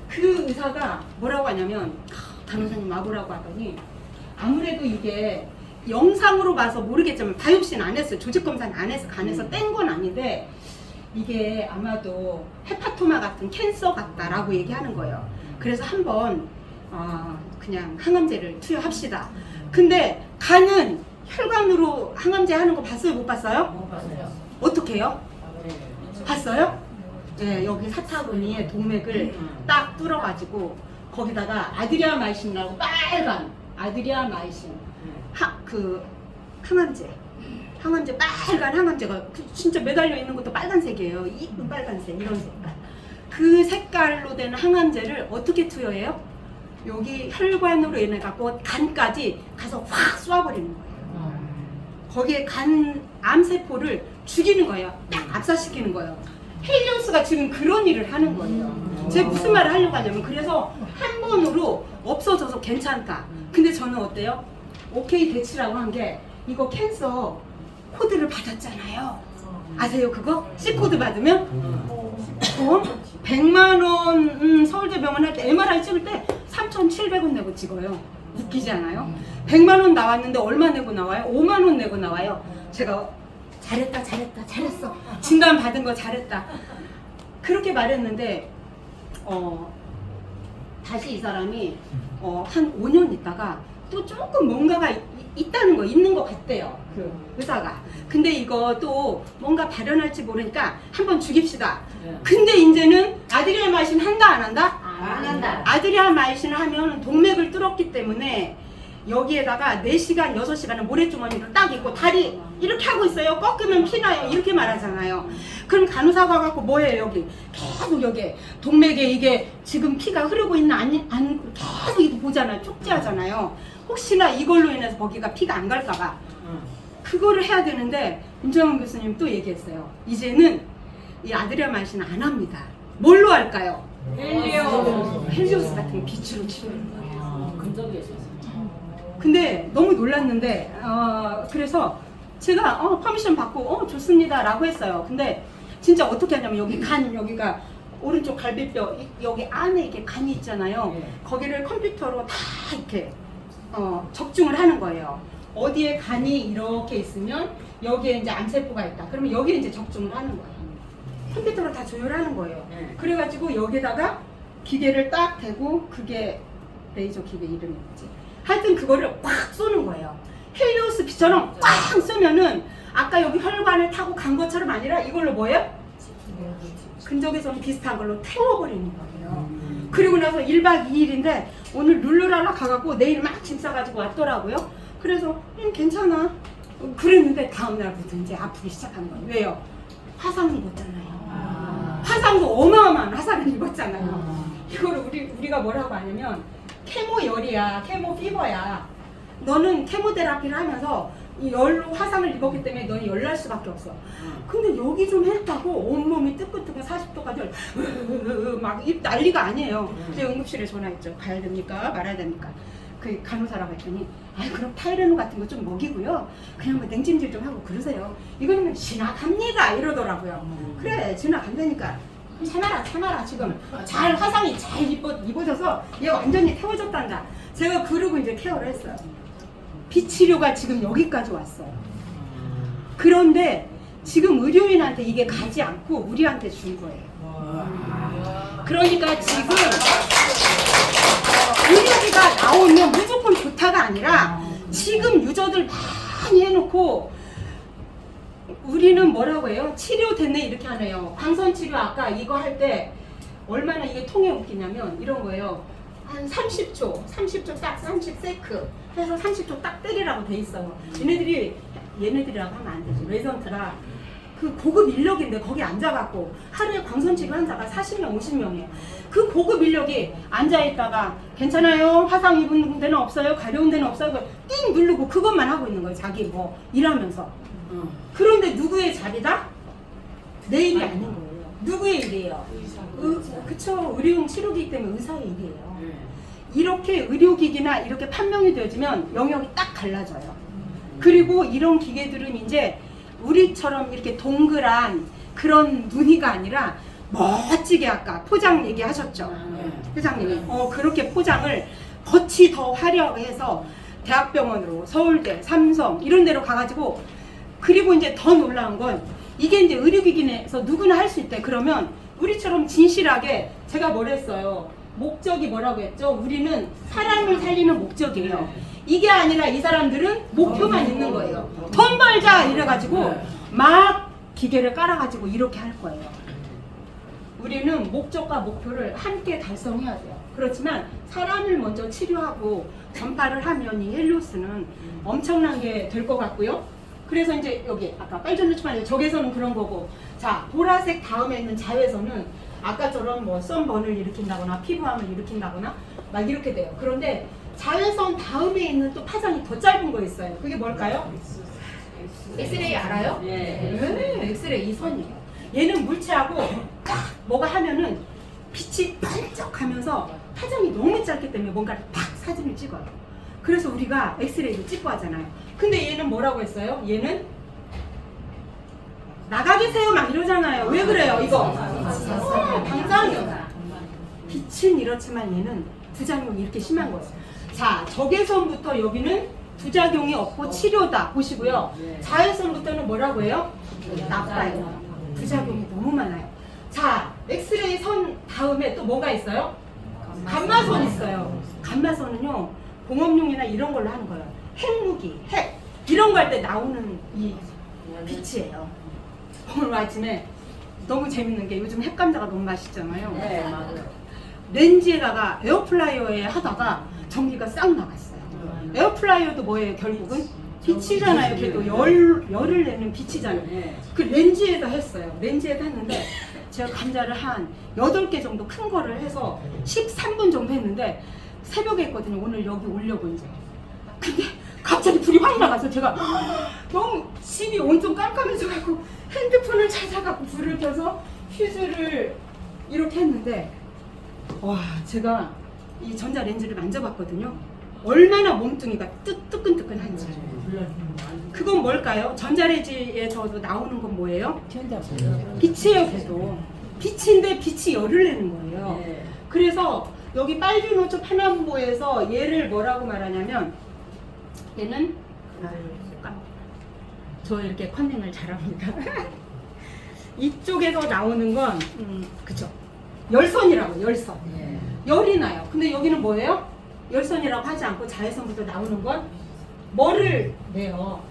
그 의사가 뭐라고 하냐면 간호사님 와보라고 하더니 아무래도 이게 영상으로 봐서 모르겠지만 바이옵시는 안 했어요. 조직검사는 안 해서 간에서 뗀 건 아닌데 이게 아마도 헤파토마 같은 캔서 같다라고 얘기하는 거예요. 그래서 한번 그냥 항암제를 투여합시다. 근데 간은 혈관으로 항암제 하는 거 봤어요? 못 봤어요? 못 봤어요. 어떻게 해요? 봤어요? 네, 여기 사타구니에 동맥을 딱 뚫어가지고 거기다가 아드리아마이신이라고 빨간 아드리아마이신 항암제 빨간 항암제가 진짜 매달려 있는 것도 빨간색이에요. 이쁜 빨간색 이런 색깔. 그 색깔로 된 항암제를 어떻게 투여해요? 여기 혈관으로 인해 갖고 간까지 가서 확 쏘아버리는 거예요. 거기에 간 암세포를 죽이는 거예요. 딱 압사시키는 거예요. 헬리오스가 지금 그런 일을 하는 거예요. 제가 무슨 말을 하려고 하냐면 그래서 한 번으로 없어져서 괜찮다. 근데 저는 어때요? 오케이 대치라고 한 게 이거 캔서 코드를 받았잖아요. 아세요 그거? C코드 받으면 100만 원 서울대병원 할 때 MRI 찍을 때 3,700원 내고 찍어요. 웃기지 않아요? 100만 원 나왔는데 얼마 내고 나와요? 5만 원 내고 나와요. 제가 잘했어. 진단 받은 거 잘했다. 그렇게 말했는데 다시 이 사람이 한 5년 있다가 또 조금 뭔가가 있는 것 같대요. 그 의사가. 근데 이거 또 뭔가 발현할지 모르니까 한번 죽입시다. 근데 이제는 아드리아마이신 한다 안 한다? 안 한다. 아드리아마이신을 하면 동맥을 뚫었기 때문에 여기에다가 4시간, 6시간은 모래주머니를 딱 있고 다리 이렇게 하고 있어요. 꺾으면 피나요. 이렇게 말하잖아요. 그럼 간호사가 갖고 뭐예요 여기? 계속 여기 동맥에 이게 지금 피가 흐르고 있나 안 계속 이거 보잖아요. 쪽지하잖아요. 혹시나 이걸로 인해서 거기가 피가 안 갈까봐 그거를 해야 되는데 윤정원 교수님 또 얘기했어요. 이제는 이 아드리아마이신은 안 합니다. 뭘로 할까요? 헬리오스 같은 빛으로 치료하는 거예요. 근접이 있었어요. 근데 너무 놀랐는데 그래서 제가 퍼미션 받고 좋습니다 라고 했어요. 근데 진짜 어떻게 하냐면 여기 간 여기가 오른쪽 갈비뼈 여기 안에 이게 간이 있잖아요. 거기를 컴퓨터로 다 이렇게 적중을 하는 거예요. 어디에 간이 이렇게 있으면 여기에 이제 암세포가 있다. 그러면 여기에 이제 적중을 하는 거예요. 컴퓨터로 다 조율하는 거예요. 네. 그래가지고 여기다가 기계를 딱 대고 그게 레이저 기계 이름이 뭐지? 하여튼 그거를 꽉 쏘는 거예요. 헬리오스 빛처럼 꽉 쏘면은 아까 여기 혈관을 타고 간 것처럼 아니라 이걸로 뭐예요? 근적에서는 비슷한 걸로 태워버리는 거예요. 그리고 나서 1박 2일인데 오늘 룰루랄라 가갖고 내일 막 짐 싸가지고 왔더라고요. 그래서 괜찮아 그랬는데 다음날부터 이제 아프기 시작한 거예요. 왜요? 화상을 입었잖아요. 화상도 어마어마한 화상을 입었잖아요. 이거를 우리가 뭐라고 하냐면 케모열이야, 케모피버야. 너는 케모테라피를 하면서 이 열로 화상을 입었기 때문에 너는 열날 수밖에 없어. 근데 여기 좀 했다고 온몸이 뜨끈뜨끈 40도까지 막 입 난리가 아니에요. 근데 응급실에 전화했죠. 가야 됩니까? 말아야 됩니까? 그 간호사라고 했더니 그럼 타이레놀 같은 거 좀 먹이고요. 그냥 뭐 냉찜질 좀 하고 그러세요. 이거는 지나갑니다 이러더라고요. 그래 지나간다니까. 참아라 지금 잘 화상이 잘 입어져서 얘 완전히 태워졌단다. 제가 그러고 이제 케어를 했어요. 빛치료가 지금 여기까지 왔어요. 그런데 지금 의료인한테 이게 가지 않고 우리한테 준 거예요. 그러니까 지금 의료비가 나오면 무조건 좋다가 아니라 지금 유저들 많이 해놓고 우리는 뭐라고 해요? 치료됐네 이렇게 하네요. 광선치료 아까 이거 할 때 얼마나 이게 통에 웃기냐면 이런 거예요. 한 30초 딱 30세크 해서 30초 딱 때리라고 돼 있어요. 얘네들이라고 하면 안 되지. 레전트라 그 고급 인력인데 거기 앉아갖고 하루에 광선치료 환자가 40명 50명이에요. 그 고급 인력이 앉아있다가 괜찮아요? 화상 입은 데는 없어요? 가려운 데는 없어요? 띵 누르고 그것만 하고 있는 거예요. 자기 뭐 일하면서. 그런데 누구의 자리다? 내 일이 아닌 거예요. 누구의 일이에요? 그쵸. 의료용 치료기기 때문에 의사의 일이에요. 이렇게 의료기기나 이렇게 판명이 되어지면 영역이 딱 갈라져요. 그리고 이런 기계들은 이제 우리처럼 이렇게 동그란 그런 무늬가 아니라 멋지게 아까 포장 얘기하셨죠? 회장님이. 그렇게 포장을 겉이 더 화려해서 대학병원으로 서울대, 삼성 이런 데로 가가지고 그리고 이제 더 놀라운 건 이게 이제 의료기기 내에서 누구나 할 수 있대. 그러면 우리처럼 진실하게 제가 뭐랬어요? 목적이 뭐라고 했죠? 우리는 사람을 살리는 목적이에요. 이게 아니라 이 사람들은 목표만 있는 거예요. 돈 벌자 이래가지고 막 기계를 깔아가지고 이렇게 할 거예요. 우리는 목적과 목표를 함께 달성해야 돼요. 그렇지만 사람을 먼저 치료하고 전파를 하면 이 헬리오스는 엄청난 게 될 것 같고요. 그래서 이제 여기 아까 빨전루치만 저기서는 그런 거고, 자 보라색 다음에 있는 자외선은 아까처럼 뭐 썬번을 일으킨다거나 피부암을 일으킨다거나 막 이렇게 돼요. 그런데 자외선 다음에 있는 또 파장이 더 짧은 거 있어요. 그게 뭘까요? 엑스레이 알아요? 네. 엑스레이 이 선이에요. 얘는 물체하고 딱 뭐가 하면은 빛이 반짝하면서 파장이 너무 짧기 때문에 뭔가를 딱 사진을 찍어요. 그래서 우리가 엑스레이를 찍고 하잖아요. 근데 얘는 뭐라고 했어요? 얘는 나가 계세요 막 이러잖아요. 왜 그래요 이거? 당장이요. 빛은 이렇지만 얘는 부작용이 이렇게 심한 거예요. 자 적외선부터 여기는 부작용이 없고 치료다 보시고요. 자외선부터는 뭐라고 해요? 나빠요. 부작용이 너무 많아요. 자 엑스레이 선 다음에 또 뭐가 있어요? 감마선 있어요. 감마선은요 공업용이나 이런 걸로 하는 거예요. 핵무기, 핵 이런 거 할 때 나오는 이 빛이에요. 오늘 아침에 너무 재밌는 게 요즘 핵감자가 너무 맛있잖아요. 네, 맞아요. 렌즈에다가 에어플라이어에 하다가 전기가 싹 나갔어요. 에어플라이어도 뭐예요 결국은? 빛이잖아요. 그래도 열을 내는 빛이잖아요. 그 렌즈에다 했어요. 렌즈에다 했는데 제가 감자를 한 8개 정도 큰 거를 해서 13분 정도 했는데 새벽에 했거든요. 오늘 여기 오려고 이제. 근데 갑자기 불이 확 나가서 제가 너무 집이 온통 깜깜해져갖고 핸드폰을 찾아갖고 불을 켜서 퓨즈를 이렇게 했는데 와 제가 이 전자레인지를 만져봤거든요. 얼마나 몸뚱이가 뜨끈뜨끈한지. 그건 뭘까요? 전자레인지에서도 나오는 건 뭐예요? 빛이에요. 그래도 빛인데 빛이 열을 내는 거예요. 그래서 여기 빨주노초 파남보에서 얘를 뭐라고 말하냐면 얘는 저 이렇게 컨닝을 잘합니다. 이쪽에서 나오는 건 그쵸? 열선이라고 열선. 열이 나요. 근데 여기는 뭐예요? 열선이라고 하지 않고 자외선부터 나오는 건 뭐를 내요?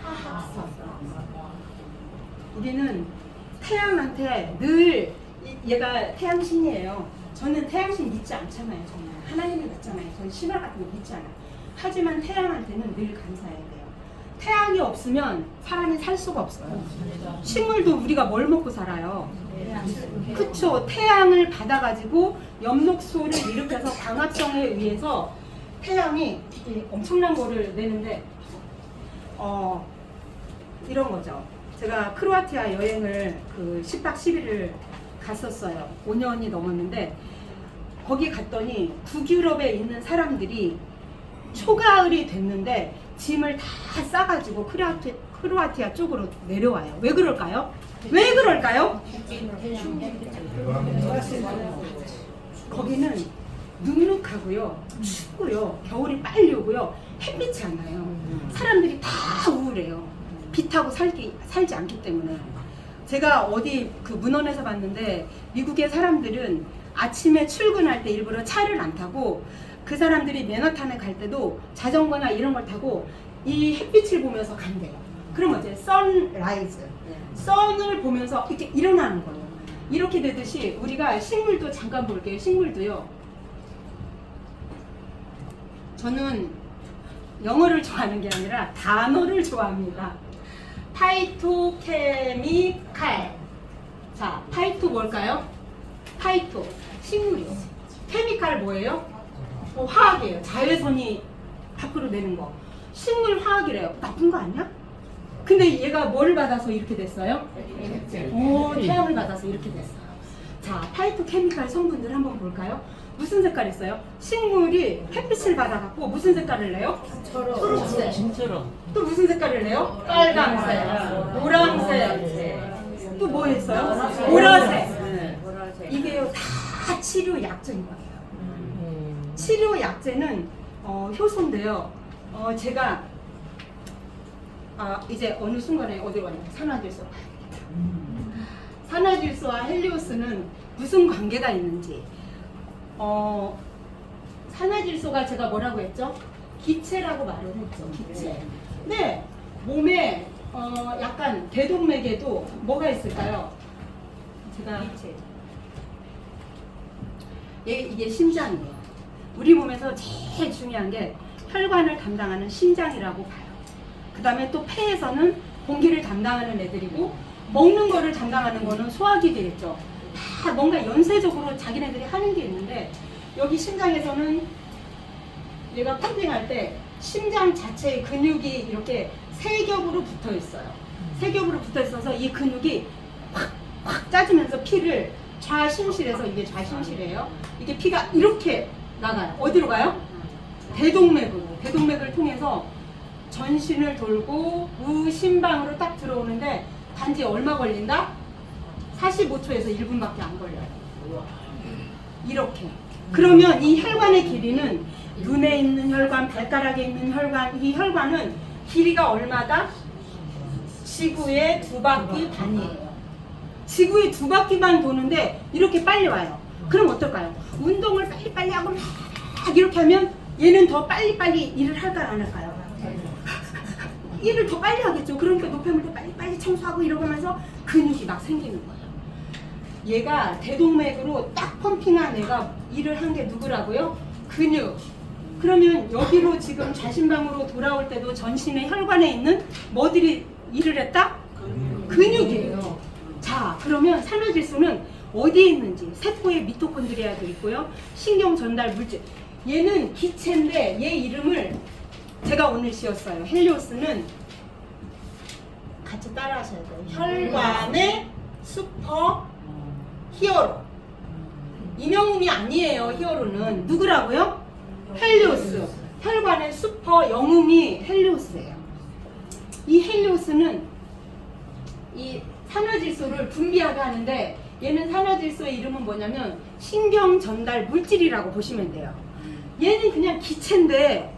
화학선. 우리는 태양한테 늘 얘가 태양신이에요. 저는 태양신 믿지 않잖아요. 정말 하나님을 믿잖아요. 저는 신화 같은 거 믿지 않아요. 하지만 태양한테는 늘 감사해야 돼요. 태양이 없으면 사람이 살 수가 없어요. 식물도 우리가 뭘 먹고 살아요? 그쵸. 태양을 받아가지고 엽록소를 일으켜서 광합성에 의해서 태양이 엄청난 거를 내는데 이런 거죠. 제가 크로아티아 여행을 그 10박 11일 갔었어요. 5년이 넘었는데 거기 갔더니 북유럽에 있는 사람들이 초가을이 됐는데 짐을 다 싸가지고 크로아티아 쪽으로 내려와요. 왜 그럴까요? 왜 그럴까요? 거기는 눅눅하고요, 춥고요, 겨울이 빨리 오고요, 햇빛이 안 나요. 사람들이 다 우울해요. 빛하고 살지 않기 때문에. 제가 어디 그 문헌에서 봤는데 미국의 사람들은 아침에 출근할 때 일부러 차를 안 타고 그 사람들이 맨하탄에 갈 때도 자전거나 이런 걸 타고 이 햇빛을 보면서 간대요. 그럼 이제 선라이즈, 선을 보면서 이렇게 일어나는 거예요. 이렇게 되듯이 우리가 식물도 잠깐 볼게요. 식물도요. 저는 영어를 좋아하는 게 아니라 단어를 좋아합니다. 파이토케미칼. 자, 파이토 뭘까요? 파이토 식물이요. 케미칼 뭐예요? 화학이에요. 자외선이 밖으로 내는 거. 식물 화학이래요. 나쁜 거 아니야? 근데 얘가 뭘 받아서 이렇게 됐어요? 태양을 받아서 이렇게 됐어요. 자, 파이토케미칼 성분들 한번 볼까요? 무슨 색깔 있어요? 식물이 햇빛을 받아갖고 무슨 색깔을 내요? 초록색. 진처럼. 또 무슨 색깔을 내요? 빨강색, 노란색. 또 뭐 했어요? 보라색. 이게요 다 치료 약제인 거예요. 치료 약제는 효소인데요. 제가 이제 어느 순간에 어디로 가냐? 산화질소. 산화질소와 헬리오스는 무슨 관계가 있는지. 산화질소가 제가 뭐라고 했죠? 기체라고 말을 했죠. 기체. 네, 몸에 약간 대동맥에도 뭐가 있을까요? 제가 이게 심장이에요. 우리 몸에서 제일 중요한 게 혈관을 담당하는 심장이라고 봐요. 그 다음에 또 폐에서는 공기를 담당하는 애들이고 먹는 거를 담당하는 거는 소화기겠죠. 다 뭔가 연쇄적으로 자기네들이 하는 게 있는데 여기 심장에서는 얘가 펌핑할 때 심장 자체의 근육이 이렇게 세 겹으로 붙어 있어요. 세 겹으로 붙어 있어서 이 근육이 확 짜주면서 피를 좌심실에서, 이게 좌심실이에요. 이게 피가 이렇게 나가요. 어디로 가요? 대동맥으로. 대동맥을 통해서 전신을 돌고 우심방으로 딱 들어오는데 단지 얼마 걸린다? 45초에서 1분밖에 안 걸려요. 이렇게. 그러면 이 혈관의 길이는 눈에 있는 혈관, 발가락에 있는 혈관, 이 혈관은 길이가 얼마다? 지구의 2바퀴 반이에요. 지구의 2바퀴 반 도는데 이렇게 빨리 와요. 그럼 어떨까요? 운동을 빨리빨리 하고 막 이렇게 하면 얘는 더 빨리빨리 일을 할까요? 안 할까요? 일을 더 빨리 하겠죠. 그러니까 노폐물도 빨리빨리 청소하고 이러면서 근육이 막 생기는 거예요. 얘가 대동맥으로 딱 펌핑한 애가 일을 한 게 누구라고요? 근육. 그러면 여기로 지금 좌심방으로 돌아올 때도 전신의 혈관에 있는 뭐들이 일을 했다? 근육이에요. 자, 그러면 산화질소는 어디에 있는지, 세포에 미토콘드리아도 있고요, 신경 전달 물질. 얘는 기체인데 얘 이름을 제가 오늘 지었어요. 헬리오스는 같이 따라 하셔야 돼요. 혈관의 슈퍼 히어로. 이명웅이 아니에요. 히어로는 누구라고요? 헬리오스. 혈관의 슈퍼 영웅이 헬리오스예요. 이 헬리오스는 이 산화질소를 분비하게 하는데, 얘는 산화질소의 이름은 뭐냐면 신경 전달 물질이라고 보시면 돼요. 얘는 그냥 기체인데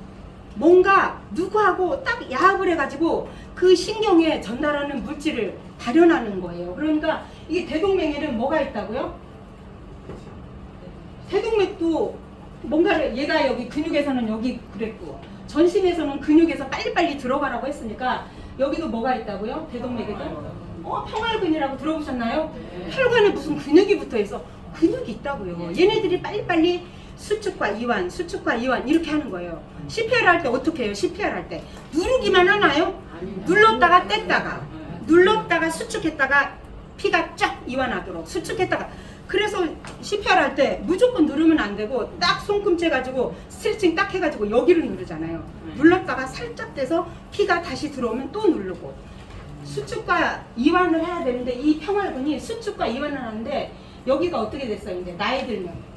뭔가 누구하고 딱 야합을 해가지고 그 신경에 전달하는 물질을 발현하는 거예요. 그러니까 이 대동맥에는 뭐가 있다고요? 대동맥도 뭔가를 얘가 여기 근육에서는 여기 그랬고 전신에서는 근육에서 빨리빨리 들어가라고 했으니까 여기도 뭐가 있다고요? 대동맥에도 평활근이라고 들어보셨나요? 혈관에 무슨 근육이 붙어 있어. 근육이 있다고요. 얘네들이 빨리빨리 수축과 이완, 수축과 이완 이렇게 하는 거예요. CPR 할 때 어떻게 해요? CPR 할 때 누르기만 하나요? 눌렀다가 뗐다가 눌렀다가 수축했다가 피가 쫙 이완하도록 수축했다가. 그래서 CPR 할 때 무조건 누르면 안 되고 딱 손금째 가지고 스트레칭 딱 해가지고 여기를 누르잖아요. 눌렀다가 살짝 떼서 피가 다시 들어오면 또 누르고 수축과 이완을 해야 되는데 이 평활근이 수축과 이완을 하는데 여기가 어떻게 됐어요? 이제 나이 들면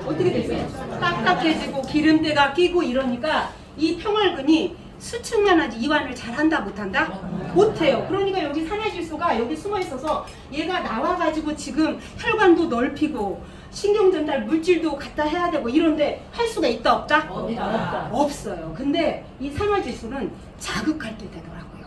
어떻게 됐어요? 딱딱해지고 기름때가 끼고 이러니까 이 평활근이 수축만 하지 이완을 잘한다 못한다? 못해요. 그러니까 여기 산화질소가 여기 숨어 있어서 얘가 나와가지고 지금 혈관도 넓히고 신경전달 물질도 갖다 해야 되고 이런데 할 수가 있다 없다? 없다. 없어요. 근데 이 산화질소는 자극할 때 되더라고요.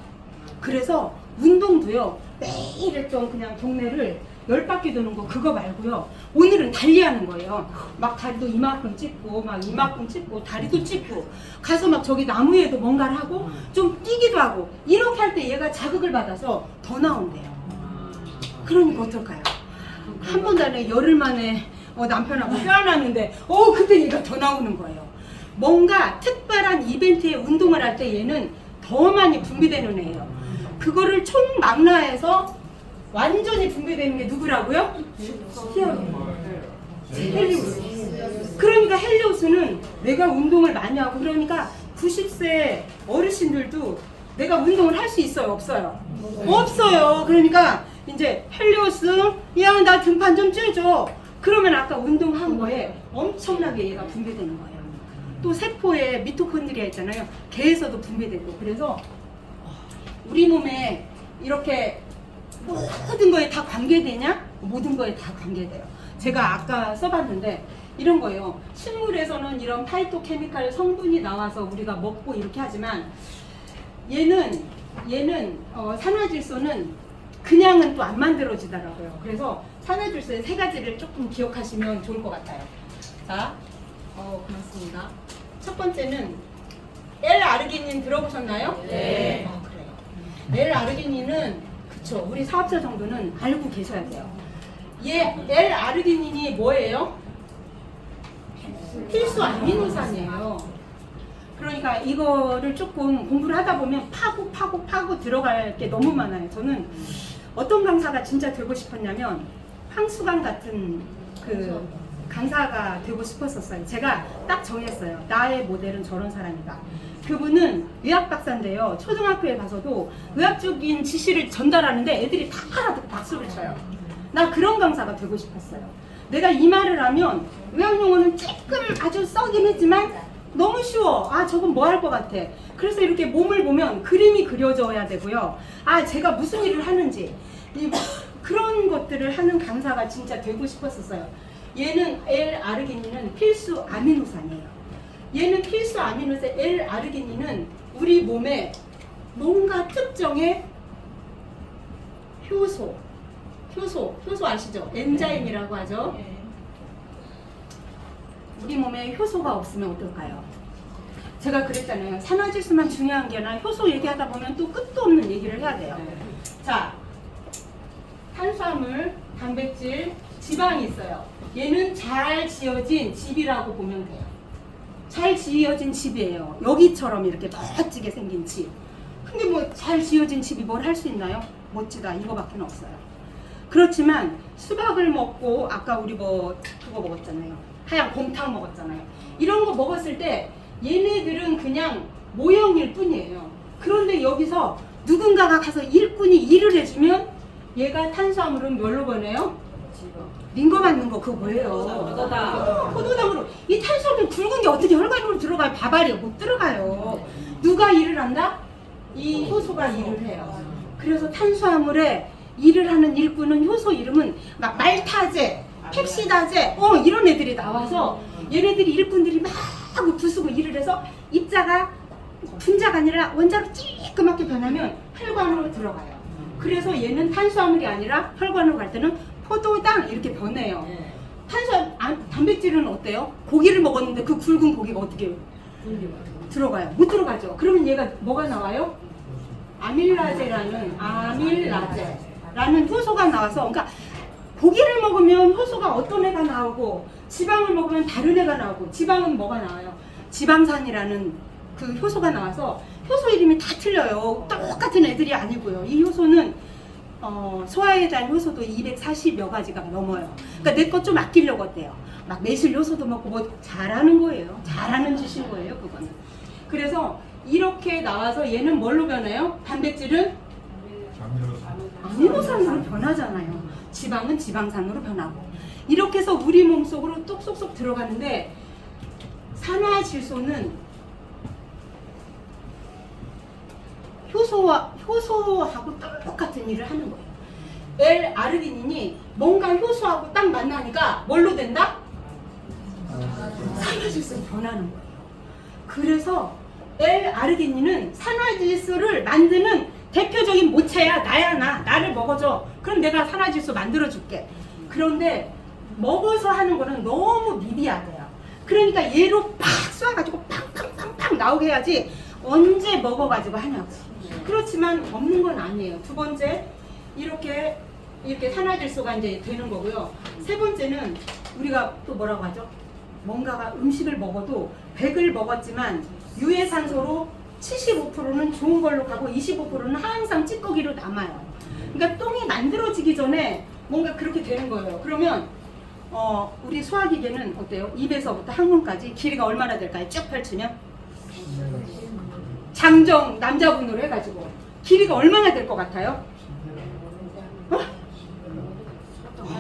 그래서 운동도요 매일 좀 그냥 동네를 10바퀴 도는 거 그거 말고요. 오늘은 달리하는 거예요. 막 다리도 이만큼 찢고 막 이만큼 찢고 다리도 찢고 가서 막 저기 나무에도 뭔가를 하고 좀 뛰기도 하고 이렇게 할 때 얘가 자극을 받아서 더 나온대요. 그러니까 어떨까요? 한 번도 안 해. 열흘 만에 남편하고 껴안았는데 그때 얘가 더 나오는 거예요. 뭔가 특별한 이벤트에 운동을 할 때 얘는 더 많이 분비되는 애예요. 그거를 총망라해서 완전히 분배되는 게 누구라고요? 헬리우스. 그러니까 헬리우스는 내가 운동을 많이 하고 그러니까 90세 어르신들도 내가 운동을 할 수 있어요? 없어요? 없어요. 그러니까 이제 헬리우스 야 나 등판 좀 쬐줘. 그러면 아까 운동한 거에 엄청나게 얘가 분배되는 거예요. 또 세포에 미토콘드리아 있잖아요. 걔에서도 분배되고 그래서 우리 몸에 이렇게 모든 거에 다 관계되냐? 모든 거에 다 관계돼요. 제가 아까 써봤는데 이런 거예요. 식물에서는 이런 파이토케미칼 성분이 나와서 우리가 먹고 이렇게 하지만 얘는 산화질소는 그냥은 또 안 만들어지더라고요. 그래서 산화질소의 3가지를 조금 기억하시면 좋을 것 같아요. 자, 고맙습니다. 첫 번째는 L-아르기닌 들어보셨나요? 네. 그래요. L-아르기닌은 그쵸. 우리 사업자 정도는 알고 계셔야 돼요. 얘 L-아르기닌이 뭐예요? 필수 아미노산이에요. 그러니까 이거를 조금 공부를 하다 보면 파고 들어갈 게 너무 많아요. 저는 어떤 강사가 진짜 되고 싶었냐면 황수강 같은 그 강사가 되고 싶었었어요. 제가 딱 정했어요. 나의 모델은 저런 사람이다. 그분은 의학 박사인데요. 초등학교에 가서도 의학적인 지시를 전달하는데 애들이 다 알아듣고 박수를 쳐요. 나 그런 강사가 되고 싶었어요. 내가 이 말을 하면 의학용어는 조금 아주 썩긴 했지만 너무 쉬워. 저건 뭐 할 것 같아. 그래서 이렇게 몸을 보면 그림이 그려져야 되고요. 제가 무슨 일을 하는지 그런 것들을 하는 강사가 진짜 되고 싶었었어요. 얘는 L-아르기닌은 필수 아미노산이에요. 얘는 필수 아미노산 L-아르기닌은 우리 몸에 뭔가 특정의 효소 아시죠? 엔자임이라고 하죠. 우리 몸에 효소가 없으면 어떨까요? 제가 그랬잖아요. 산화질소만 중요한 게 아니라 효소 얘기하다 보면 또 끝도 없는 얘기를 해야 돼요. 자, 탄수화물, 단백질, 지방이 있어요. 얘는 잘 지어진 집이라고 보면 돼요. 잘 지어진 집이에요. 여기처럼 이렇게 멋지게 생긴 집. 근데 뭐 잘 지어진 집이 뭘 할 수 있나요? 멋지다 이거밖에 없어요. 그렇지만 수박을 먹고 아까 우리 그거 먹었잖아요. 하얀 곰탕 먹었잖아요. 이런 거 먹었을 때 얘네들은 그냥 모형일 뿐이에요. 그런데 여기서 누군가가 가서 일꾼이 일을 해주면 얘가 탄수화물은 뭘로 보내요? 링거 맞는 거 그거 뭐예요? 포도당으로. 이 탄수화물 굵은 게 어떻게 혈관으로 들어가요? 바바리 못 들어가요. 누가 일을 한다? 이 효소가 일을 해요. 그래서 탄수화물에 일을 하는 일꾼은 효소 이름은 막 말타제, 펩시다제 이런 애들이 나와서 얘네들이 일꾼들이 막 부수고 일을 해서 입자가 분자가 아니라 원자로 찌끄맣게 변하면 혈관으로 들어가요. 그래서 얘는 탄수화물이 아니라 혈관으로 갈 때는 포도당 이렇게 변해요. 단백질은 어때요? 고기를 먹었는데 그 굵은 고기가 어떻게 들어가요? 못 들어가죠. 그러면 얘가 뭐가 나와요? 아밀라제라는 효소가 나와서, 그러니까 고기를 먹으면 효소가 어떤 애가 나오고 지방을 먹으면 다른 애가 나오고, 지방은 뭐가 나와요? 지방산이라는 그 효소가 나와서 효소 이름이 다 틀려요. 똑같은 애들이 아니고요. 이 효소는 소화에 대한 효소도 240여 가지가 넘어요. 그러니까 내 것 좀 아끼려고 어때요? 막 매실 효소도 먹고 뭐 잘하는 거예요. 잘하는 짓인 거예요, 그거는. 그래서 이렇게 나와서 얘는 뭘로 변해요? 단백질은 아미노산으로 변하잖아요. 지방은 지방산으로 변하고. 이렇게 해서 우리 몸속으로 뚝 쏙쏙 들어가는데, 산화질소는 효소하고 똑같은 일을 하는 거예요. L-아르기닌이 뭔가 효소하고 딱 만나니까 뭘로 된다? 산화질소로 변하는 거예요. 그래서 L-아르기닌은 산화질소를 만드는 대표적인 모체야. 나를 먹어줘. 그럼 내가 산화질소 만들어줄게. 그런데 먹어서 하는 거는 너무 미비하대요. 그러니까 얘로 팍 쏴가지고 팍팍팍팍 나오게 해야지 언제 먹어가지고 하냐고. 그렇지만 없는 건 아니에요. 두 번째, 이렇게 산화질소가 이제 되는 거고요. 세 번째는 우리가 또 뭐라고 하죠? 뭔가가 음식을 먹어도 100을 먹었지만 유해산소로 75%는 좋은 걸로 가고 25%는 항상 찌꺼기로 남아요. 그러니까 똥이 만들어지기 전에 뭔가 그렇게 되는 거예요. 그러면 우리 소화기계는 어때요? 입에서부터 항문까지 길이가 얼마나 될까요? 쭉 펼치면 장정 남자분으로 해가지고 길이가 얼마나 될 것 같아요?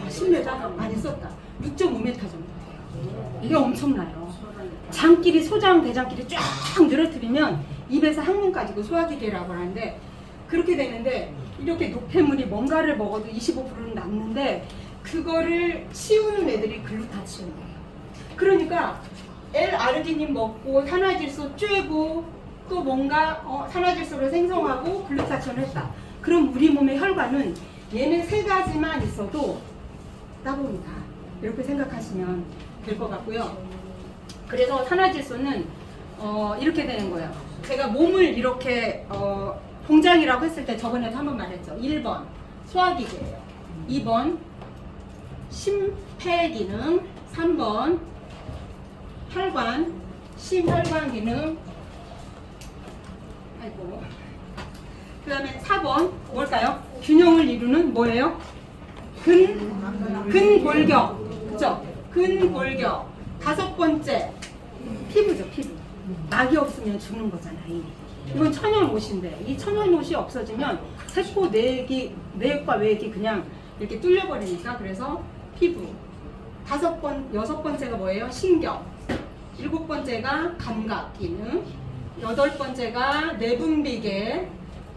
10m? 많이 썼다. 6.5m 정도 돼요. 이게 엄청나요. 장끼리, 소장, 대장끼리 쫙 늘어뜨리면 입에서 항문까지 그 소화기계라고 하는데, 그렇게 되는데 이렇게 노폐물이 뭔가를 먹어도 25%는 남는데 그거를 치우는 애들이 글루타치온이에요. 그러니까 L-아르기닌 먹고 산화질소 쬐고 또 뭔가 산화질소를 생성하고 글루타치온을 했다. 그럼 우리 몸의 혈관은 얘네 세 가지만 있어도 따봅니다. 이렇게 생각하시면 될 것 같고요. 그래서 산화질소는 이렇게 되는 거예요. 제가 몸을 이렇게 공장이라고 했을 때 저번에도 한번 말했죠. 1번 소화기계예요. 2번 심폐기능, 3번 혈관, 심혈관 기능, 그 다음에 4번 뭘까요? 균형을 이루는 뭐예요? 근골격, 그죠? 근골격. 5번째 피부죠, 피부. 막이 없으면 죽는 거잖아요. 이건 천연옷인데 이 천연옷이 없어지면 세포 내액과 외액이 그냥 이렇게 뚫려버리니까, 그래서 피부. 6번째가 뭐예요? 신경. 7번째가 감각 기능. 8번째가 내분비계.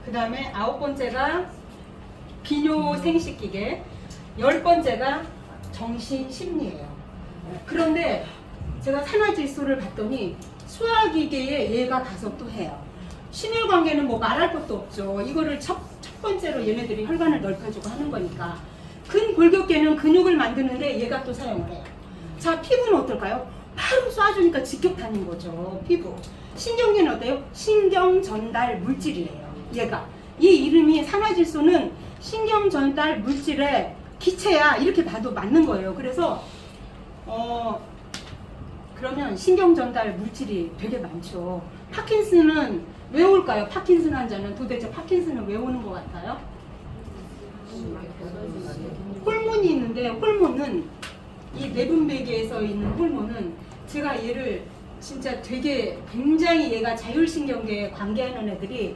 그 다음에 9번째가 비뇨생식기계. 10번째가 정신심리예요. 그런데 제가 산화질소를 봤더니 소화기계에 얘가 가서 또 해요. 신혈관계는 뭐 말할 것도 없죠. 이거를 첫 번째로 얘네들이 혈관을 넓혀주고 하는 거니까. 근골격계는 근육을 만드는데 얘가 또 사용을 해요. 자, 피부는 어떨까요? 바로 쏴주니까 직격탄인 거죠, 피부. 신경계는 어때요? 신경 전달 물질이에요, 얘가. 이 이름이 산화질소는 신경 전달 물질의 기체야, 이렇게 봐도 맞는 거예요. 그래서 그러면 신경 전달 물질이 되게 많죠. 파킨슨은 왜 올까요? 파킨슨 환자는 도대체 파킨슨은 왜 오는 것 같아요? 호르몬이 있는데, 호르몬은 이 내분비계에서 있는 호르몬은 제가 얘를 진짜 되게 굉장히 얘가 자율신경계에 관계하는 애들이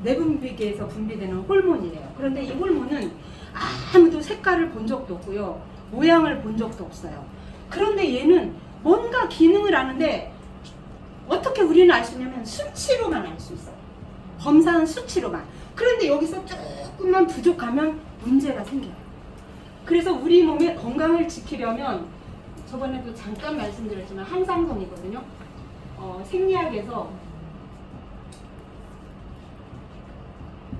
내분비계에서 분비되는 호르몬이래요. 그런데 이 호르몬은 아무도 색깔을 본 적도 없고요, 모양을 본 적도 없어요. 그런데 얘는 뭔가 기능을 아는데 어떻게 우리는 알 수 있냐면 수치로만 알 수 있어요. 검사는 수치로만. 그런데 여기서 조금만 부족하면 문제가 생겨요. 그래서 우리 몸의 건강을 지키려면, 저번에도 잠깐 말씀드렸지만 항상성이거든요. 생리학에서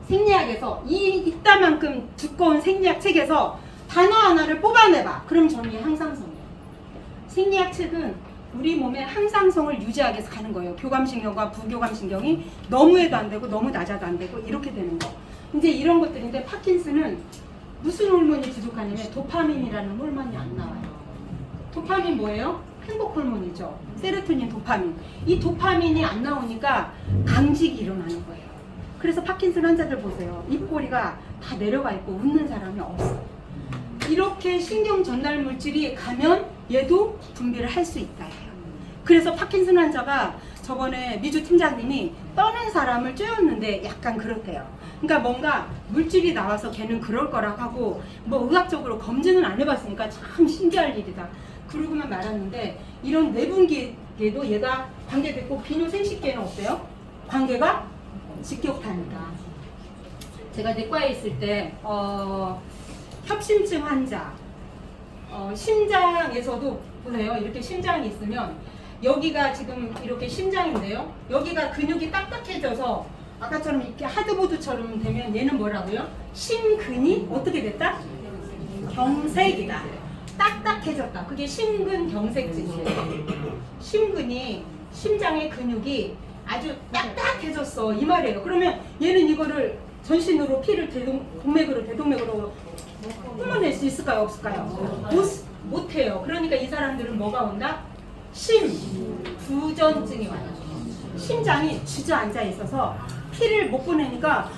생리학에서 이따만큼 두꺼운 생리학 책에서 단어 하나를 뽑아내봐. 그럼 저는 항상성이에요. 생리학 책은 우리 몸의 항상성을 유지하기 위해서 가는 거예요. 교감신경과 부교감신경이 너무 해도 안 되고 너무 낮아도 안 되고 이렇게 되는 거. 이제 이런 것들인데 파킨슨은 무슨 호르몬이 부족하냐면 도파민이라는 호르몬이 안 나와요. 도파민 뭐예요? 행복 호르몬이죠. 세로토닌, 도파민. 이 도파민이 안 나오니까 강직이 일어나는 거예요. 그래서 파킨슨 환자들 보세요. 입꼬리가 다 내려가 있고 웃는 사람이 없어. 이렇게 신경 전달 물질이 가면 얘도 분비를 할 수 있다 해요. 그래서 파킨슨 환자가 저번에 미주 팀장님이 떠는 사람을 쬐었는데 약간 그렇대요. 그러니까 뭔가 물질이 나와서 걔는 그럴 거라고 하고 뭐 의학적으로 검증은 안 해봤으니까 참 신기할 일이다. 그러고만 말았는데 이런 내분기에도 얘가 관계됐고 비뇨생식계는 어때요? 관계가 직격타니까. 제가 내과에 있을 때 협심증 환자 심장에서도 보세요. 이렇게 심장이 있으면 여기가 지금 이렇게 심장인데요. 여기가 근육이 딱딱해져서 아까처럼 이렇게 하드보드처럼 되면 얘는 뭐라고요? 심근이 어떻게 됐다? 경색이다. 딱딱해졌다. 그게 심근경색증이에요. 심근이 심장의 근육이 아주 딱딱해졌어 이 말이에요. 그러면 얘는 이거를 전신으로 피를 대동맥으로 뿜어낼 수 있을까요? 없을까요? 못해요. 그러니까 이 사람들은 뭐가 온다? 심부전증이 와요. 심장이 주저앉아 있어서 피를 못 보내니까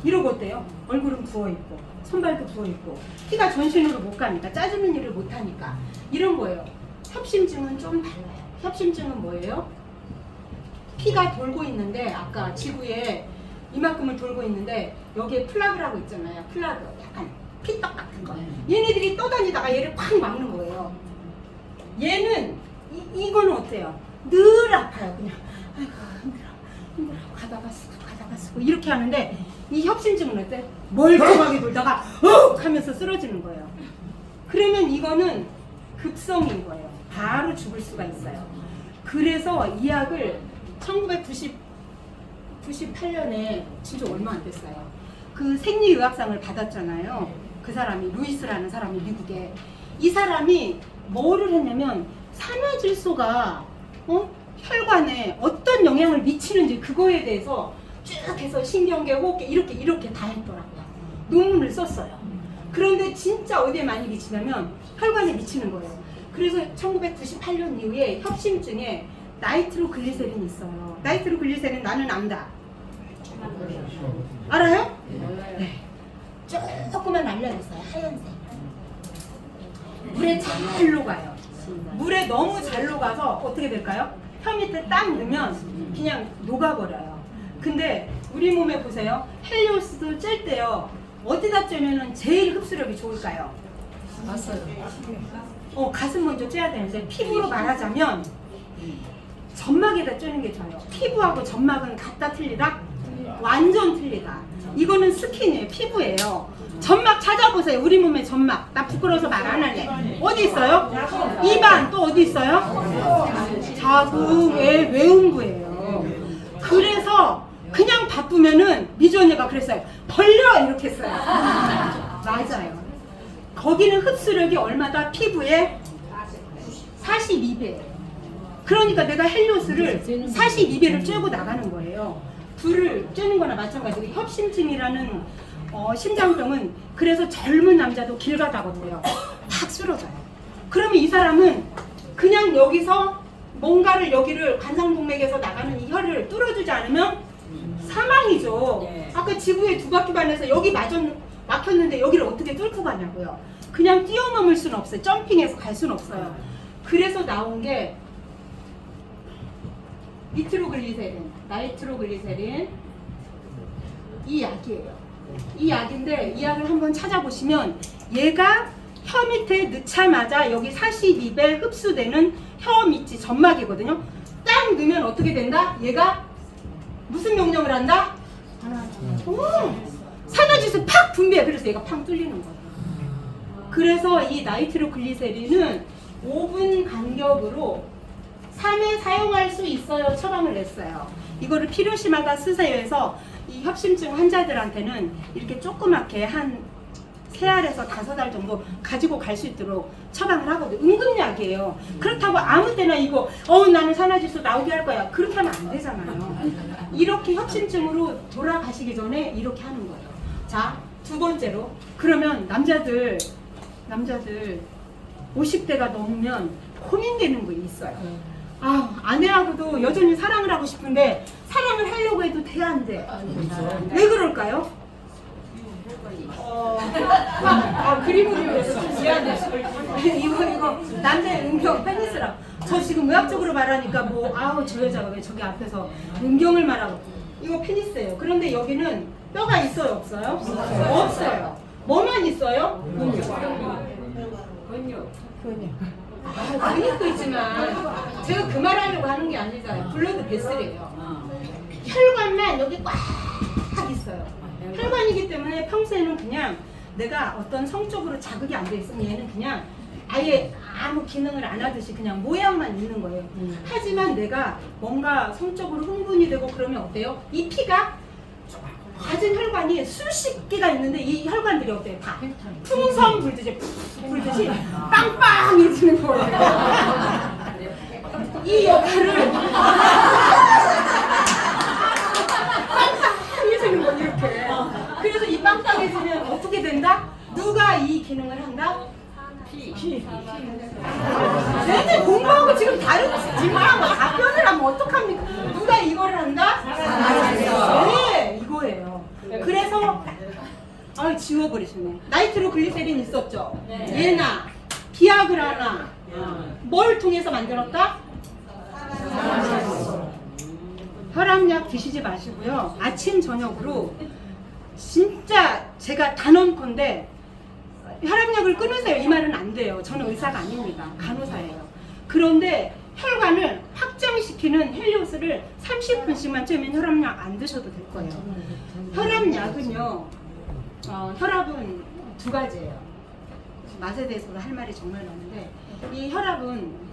이러고 어때요? 얼굴은 부어있고 손발도 부어있고 피가 전신으로 못 가니까 짜주는 일을 못하니까 이런 거예요. 협심증은 좀 달라요. 협심증은 뭐예요? 피가 돌고 있는데 아까 지구에 이만큼을 돌고 있는데 여기에 플라그라고 있잖아요. 플라그 약간 피떡 같은 거. 얘네들이 떠다니다가 얘를 콱 막는 거예요. 얘는 이거는 어때요? 늘 아파요. 그냥 아이고 힘들어 가다가 쓰고 이렇게 하는데 이 협심증은 어때? 멀쩡하게 돌다가 하면서 쓰러지는 거예요. 그러면 이거는 급성인 거예요. 바로 죽을 수가 있어요. 그래서 이 약을 1998년에 진짜 얼마 안 됐어요. 그 생리의학상을 받았잖아요. 그 사람이 루이스라는 사람이 미국에. 이 사람이 뭐를 했냐면 산화질소가 혈관에 어떤 영향을 미치는지 그거에 대해서 쭉 해서 신경계, 호흡계 이렇게 다 했더라고요. 논문을 썼어요. 그런데 진짜 어디에 많이 미치냐면 혈관에 미치는 거예요. 그래서 1998년 이후에 협심증에 나이트로글리세린이 있어요. 나이트로글리세린 나는 안다. 알아요? 네. 조금만 알려줬어요. 하얀색. 물에 잘 녹아요. 물에 너무 잘 녹아서 어떻게 될까요? 혀 밑에 딱 넣으면 그냥 녹아버려요. 근데 우리 몸에 보세요. 헬리오스도 찔 때요. 어디다 쬐면 제일 흡수력이 좋을까요? 맞아요. 가슴 먼저 쬐야 되는데 피부로 말하자면 점막에다 쬐는 게 좋아요. 피부하고 점막은 같다 틀리다? 완전 틀리다. 이거는 스킨이에요. 피부예요. 점막 찾아보세요. 우리 몸의 점막. 나 부끄러워서 말 안 할래. 어디 있어요? 입안. 또 어디 있어요? 자궁, 외음부예요. 그래서 그냥 바쁘면은 미주 언니가 그랬어요. 벌려! 이렇게 했어요. 맞아요. 거기는 흡수력이 얼마다? 피부에 42배예요. 그러니까 내가 헬리오스를 42배를 쬐고 나가는 거예요. 불을 쬐는 거나 마찬가지로 협심증이라는 심장병은 그래서 젊은 남자도 길 가다가 어때요? 팍 쓰러져요. 그러면 이 사람은 그냥 여기서 뭔가를 여기를 관상동맥에서 나가는 이 혈을 뚫어주지 않으면 사망이죠. 아까 지구에 2바퀴 반에서 여기 막혔는데 여기를 어떻게 뚫고 가냐고요. 그냥 뛰어넘을 수는 없어요. 점핑해서 갈 수는 없어요. 그래서 나온 게 니트로글리세린, 나이트로글리세린 이 약이에요. 이 약인데 이 약을 한번 찾아보시면 얘가 혀 밑에 넣자마자 여기 42배 흡수되는 혀 밑이 점막이거든요. 딱 넣으면 어떻게 된다? 얘가 무슨 명령을 한다? 산화질소 팍 분비해. 그래서 얘가 팡 뚫리는 거예요. 그래서 이 나이트로글리세린은 5분 간격으로 삶에 사용할 수 있어요. 처방을 냈어요. 이거를 필요시마다 쓰세요 해서 이 협심증 환자들한테는 이렇게 조그맣게 한 3알에서 5알 정도 가지고 갈 수 있도록 처방을 하거든요. 응급약이에요. 그렇다고 아무 때나 이거 나는 산화질소 나오게 할 거야. 그렇게 하면 안 되잖아요. 이렇게 협심증으로 돌아가시기 전에 이렇게 하는 거예요. 자, 2번째로 그러면 남자들 50대가 넘으면 고민되는 거 있어요. 아내하고도 여전히 사랑을 하고 싶은데 사랑을 하려고 해도 돼, 안 돼? 왜 그럴까요? 그림 그리면서 미안해. 이거 남자 음경 페니스라. 저 지금 의학적으로 말하니까 저 여자가 왜 저기 앞에서 음경을 말하고. 이거 페니스예요. 그런데 여기는 뼈가 있어요, 없어요? 없어요. 뭐만 있어요? 근육도 있지만 제가 그 말 하려고 하는 게 아니잖아요. 블러드 베슬이에요. 혈관만 여기 꽉 있어요. 혈관이기 때문에 평소에는 그냥 내가 어떤 성적으로 자극이 안 돼 있으면 얘는 그냥 아예 아무 기능을 안 하듯이 그냥 모양만 있는 거예요. 하지만 내가 뭔가 성적으로 흥분이 되고 그러면 어때요? 이 피가 가진 혈관이 수십 개가 있는데 이 혈관들이 어때요? 다 풍선 불듯이 빵빵해지는 거예요. 이 역할을 빵빵해지는 거 이렇게. 그래서 이 빵빵해지면 어떻게 된다? 누가 이 기능을 한다? 피. 얘네 공부하고 지금 다른 질문하고 답변을 하면 어떡합니까? 누가 이거를 한다? 네, 이거예요. 그래서 지워버리시네. 나이트로글리세린 있었죠? 얘나 비아그라나 뭘 통해서 만들었다? 혈압약 드시지 마시고요. 아침 저녁으로 진짜 제가 단언컨대 혈압약을 끊으세요. 이 말은 안 돼요. 저는 의사가 아닙니다. 간호사예요. 그런데 혈관을 확장시키는 헬리오스를 30분씩만 쬐면 혈압약 안 드셔도 될 거예요. 혈압약은요, 혈압은 2가지예요. 맛에 대해서도 할 말이 정말 많은데, 이 혈압은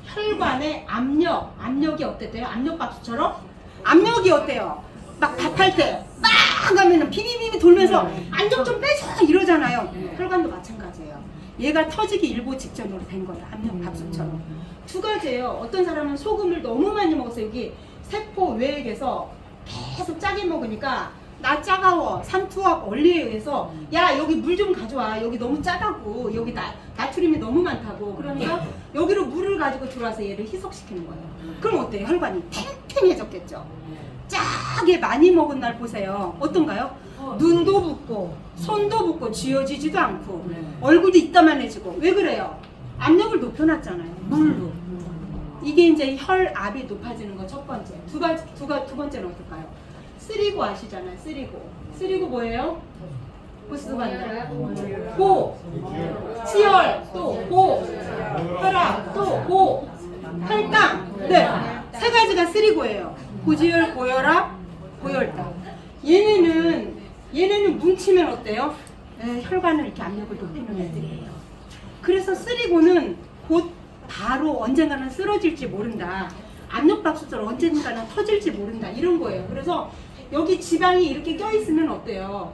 혈관의 압력이 어땠대요? 압력밥솥처럼? 압력이 어때요? 막 밥할 때 막 하면은 비비비비 돌면서 압력 좀 빼줘 이러잖아요. 혈관도 마찬가지예요. 얘가 터지기 일보 직전으로 된 거예요. 압력밥솥처럼. 2가지예요. 어떤 사람은 소금을 너무 많이 먹어서 여기 세포 외액에서 계속 짜게 먹으니까 나 짜가워 삼투압 원리에 의해서 야 여기 물 좀 가져와 여기 너무 짜다고 여기 나트륨이 너무 많다고 그러니까 여기로 물을 가지고 들어와서 얘를 희석시키는 거예요. 그럼 어때요? 혈관이 탱탱해졌겠죠. 짜게 많이 먹은 날 보세요. 어떤가요? 눈도 붓고 손도 붓고 쥐어지지도 않고 얼굴도 이따만해지고. 왜 그래요? 압력을 높여놨잖아요. 물로. 이게 이제 혈압이 높아지는 거 첫 번째. 두 번째는 어떨까요? 쓰리고 아시잖아요. 쓰리고 뭐예요? 보스반대. 고. 치열. 또 고. 혈압. 또 고. 혈당. 네. 3가지가 쓰리고예요. 고지혈, 고혈압, 고혈당. 얘네는 뭉치면 어때요? 혈관을 이렇게 압력을 높이는 애들이에요. 그래서 쓰리고는 곧 바로 언젠가는 쓰러질지 모른다. 압력밥솥처럼 언젠가는 터질지 모른다. 이런 거예요. 그래서 여기 지방이 이렇게 껴있으면 어때요?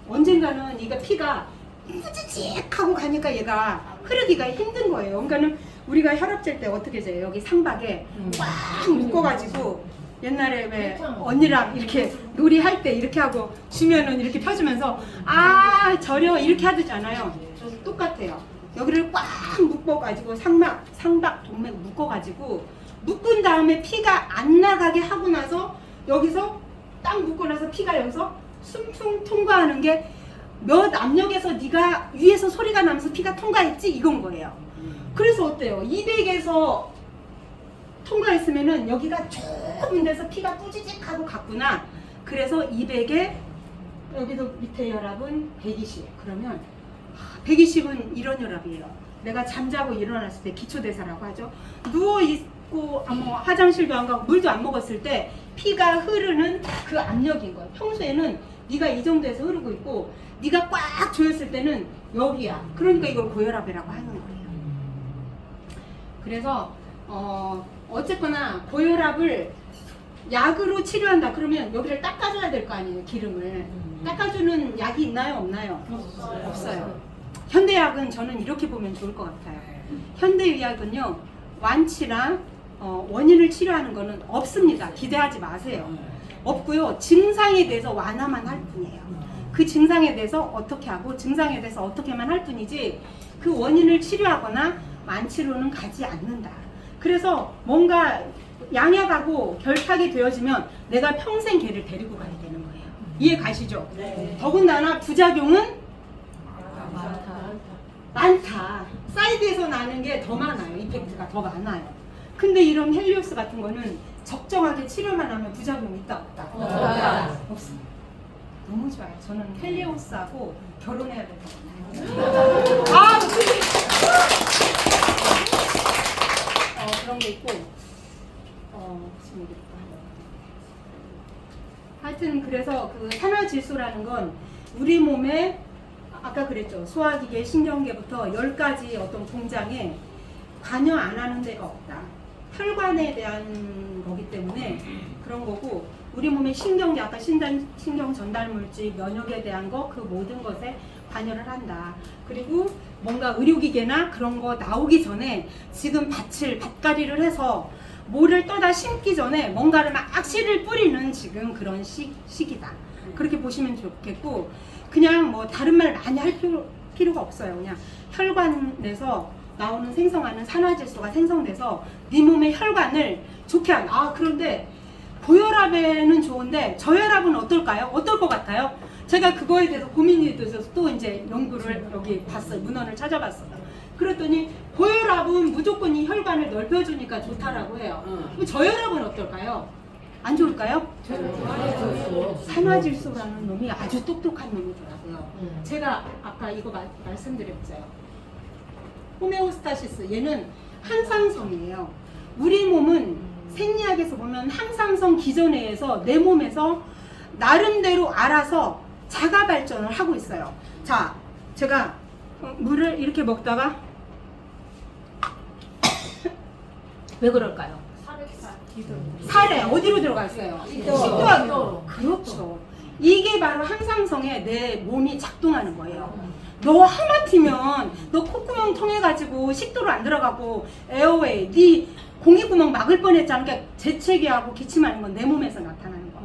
언젠가는 얘가 피가 뿌지직하고 가니까 얘가 흐르기가 힘든 거예요. 그러니까는 우리가 혈압 잴 때 어떻게 재요? 여기 상박에 꽉 묶어가지고 옛날에 왜 언니랑 이렇게 놀이할 때 이렇게 하고 주면은 이렇게 펴주면서 저려 이렇게 하잖아요. 똑같아요. 여기를 꽉 묶어가지고 상박 동맥 묶어가지고 묶은 다음에 피가 안 나가게 하고 나서 여기서 딱 묶고 나서 피가 여기서 숨통 통과하는 게 몇 압력에서 네가 위에서 소리가 나면서 피가 통과했지 이건 거예요. 그래서 어때요? 200에서 통과했으면은 여기가 좁은 데서 피가 뿌지직하고 갔구나. 그래서 200에 여기도 밑에 혈압은 120. 그러면 120은 이런 혈압이에요. 내가 잠자고 일어났을 때 기초대사라고 하죠. 누워있고 화장실도 안 가고 물도 안 먹었을 때 피가 흐르는 그 압력인 거예요. 평소에는 네가 이 정도에서 흐르고 있고 네가 꽉 조였을 때는 여기야. 그러니까 이걸 고혈압이라고 하는 거예요. 그래서 어쨌거나 고혈압을 약으로 치료한다 그러면 여기를 닦아줘야 될 거 아니에요. 기름을 닦아주는 약이 있나요 없나요? 없어요. 현대약은 저는 이렇게 보면 좋을 것 같아요. 현대의학은요 완치나 원인을 치료하는 거는 없습니다. 기대하지 마세요. 없고요. 증상에 대해서 완화만 할 뿐이에요. 그 증상에 대해서 어떻게 하고 증상에 대해서 어떻게만 할 뿐이지 그 원인을 치료하거나 완치로는 가지 않는다. 그래서 뭔가 양약하고 결탁이 되어지면 내가 평생 걔를 데리고 가야 되는 거예요. 이해 가시죠? 네. 더군다나 부작용은 많다. 사이드에서 나는 게 더 많아요. 이펙트가 더 많아요. 근데 이런 헬리오스 같은 거는 적정하게 치료만 하면 부작용이 있다 없다? 없습니다. 너무 좋아요. 저는 헬리오스하고 결혼해야 될 것 같아요. 그런 게 있고 하여튼 그래서 그 산화질소라는 건 우리 몸에 아까 그랬죠. 소화기계, 신경계부터 10가지 어떤 공장에 관여 안 하는 데가 없다. 혈관에 대한 거기 때문에 그런 거고 우리 몸의 신경계, 아까 신경 전달 물질, 면역에 대한 거 그 모든 것에 관여를 한다. 그리고 뭔가 의료기계나 그런 거 나오기 전에 지금 밭갈이를 해서 모를 떠다 심기 전에 뭔가를 막 씨를 뿌리는 지금 그런 시기다. 그렇게 보시면 좋겠고 그냥 뭐 다른 말 많이 할 필요가 없어요. 그냥 혈관에서 나오는 생성하는 산화질소가 생성돼서 네 몸의 혈관을 좋게 한다. 그런데 고혈압에는 좋은데 저혈압은 어떨까요? 어떨 것 같아요? 제가 그거에 대해서 고민이 돼서 또 이제 연구를 여기 봤어요. 문헌을 찾아봤어요. 그랬더니 고혈압은 무조건 이 혈관을 넓혀주니까 좋다라고 해요. 저혈압은 어떨까요? 안 좋을까요? 산화질소라는 놈이 아주 똑똑한 놈이더라고요. 제가 아까 이거 말씀드렸어요. 호메오스타시스, 얘는 항상성이에요. 우리 몸은 생리학에서 보면 항상성 기전에 의해서 내 몸에서 나름대로 알아서 자가 발전을 하고 있어요. 자, 제가 물을 이렇게 먹다가 왜 그럴까요? 살에 어디로 들어가 있어요? 식도하고. 그렇죠. 이게 바로 항상성에 내 몸이 작동하는 거예요. 너 하마터면 너 콧구멍 통해 가지고 식도로 안 들어가고 에어웨이 네 공기구멍 막을 뻔했잖아. 그러니까 재채기하고 기침하는 건 내 몸에서 나타나는 거.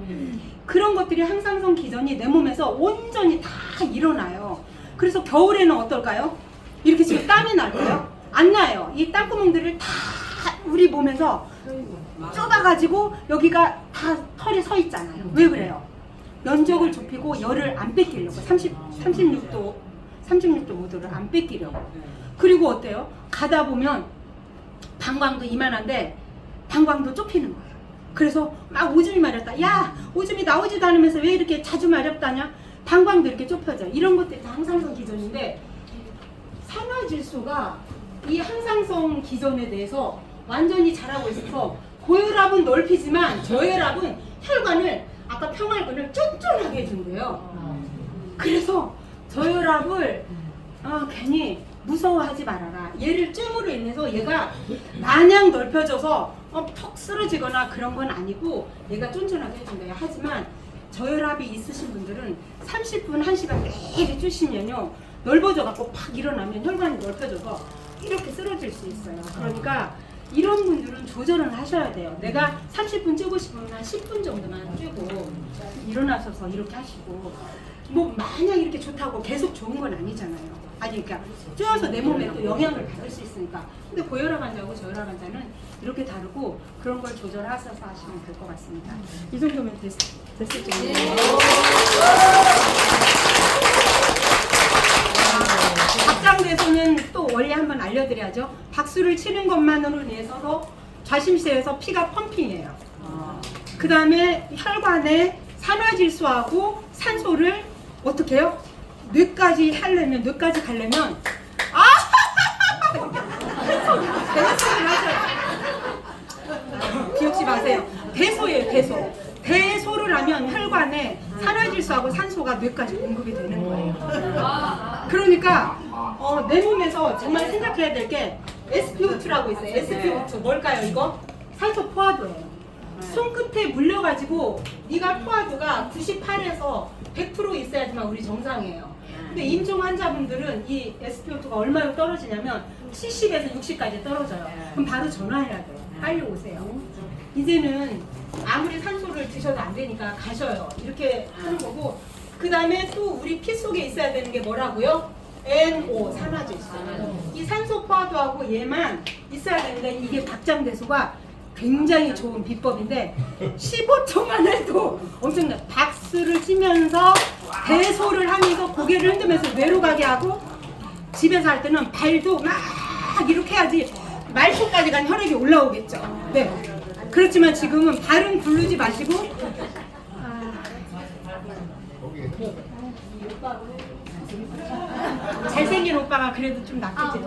그런 것들이 항상성 기전이 내 몸에서 온전히 다 일어나요. 그래서 겨울에는 어떨까요? 이렇게 지금 땀이 날까요? 안 나요. 이 땀구멍들을 다 우리 몸에서 좁아가지고 여기가 다 털이 서 있잖아요. 왜 그래요? 면적을 좁히고 열을 안 뺏기려고 36도 5도를 안 뺏기려고. 그리고 어때요? 가다 보면 방광도 이만한데 방광도 좁히는 거예요. 그래서 막 오줌이 마렵다. 야, 오줌이 나오지도 않으면서 왜 이렇게 자주 마렵다냐? 방광도 이렇게 좁혀져. 이런 것들이 다 항상성 기전인데 산화질소가 이 항상성 기전에 대해서 완전히 잘하고 있어서 고혈압은 넓히지만 저혈압은 혈관을 아까 평활근을 쫀쫀하게 해준대요. 그래서 저혈압을 괜히 무서워하지 말아라. 얘를 쯤으로 인해서 얘가 마냥 넓혀져서 턱 쓰러지거나 그런 건 아니고 얘가 쫀쫀하게 해준대요. 하지만 저혈압이 있으신 분들은 30분, 1시간 매일 해주시면요 넓어져 갖고 팍 일어나면 혈관이 넓혀져서 이렇게 쓰러질 수 있어요. 그러니까 이런 분들은 조절을 하셔야 돼요. 내가 30분 찌고 싶으면 한 10분 정도만 찌고 일어나셔서 이렇게 하시고 뭐 마냥 이렇게 좋다고 계속 좋은 건 아니잖아요. 아니 그러니까 쪄서 내 몸에 또 영향을 받을 수 있으니까. 근데 고혈압 환자하고 저혈압 환자는 이렇게 다르고 그런 걸 조절하셔서 하시면 될 것 같습니다. 이 정도면 됐을 정도예요. 박장대소는 또 원리 한번 알려드려야죠. 박수를 치는 것만으로 인해서 좌심실에서 피가 펌핑해요. 그 다음에 혈관에 산화질소하고 산소를 어떻게 해요? 뇌까지 가려면 대소를 하셔요. 기억지 마세요. 대소예요. 대소를 하면 혈관에 산화질소하고 산소가 뇌까지 공급이 되는 거예요. 그러니까 내 몸에서 정말 생각해야 될 게 SpO2라고 있어요. SpO2 뭘까요 이거? 산소 포화도예요. 손끝에 물려가지고 네가 포화도가 98에서 100% 있어야지만 우리 정상이에요. 근데 임종 환자분들은 이 SpO2가 얼마로 떨어지냐면 70에서 60까지 떨어져요. 그럼 바로 전화해야 돼요. 빨리 오세요. 이제는 아무리 산소를 드셔도 안 되니까 가셔요. 이렇게 하는 거고, 그 다음에 또 우리 피 속에 있어야 되는 게 뭐라고요? NO, 산화도 있어요. 이 산소 포화도하고 얘만 있어야 되는데 이게 박장대소가 굉장히 좋은 비법인데 15초만 해도 엄청나. 박수를 치면서 대소를 하면서 고개를 흔들면서 뇌로 가게 하고, 집에서 할 때는 발도 막 이렇게 해야지 말초까지 간 혈액이 올라오겠죠. 네. 그렇지만 지금은 발은 굴르지 마시고 잘생긴 오빠가 그래도 좀 낫겠지.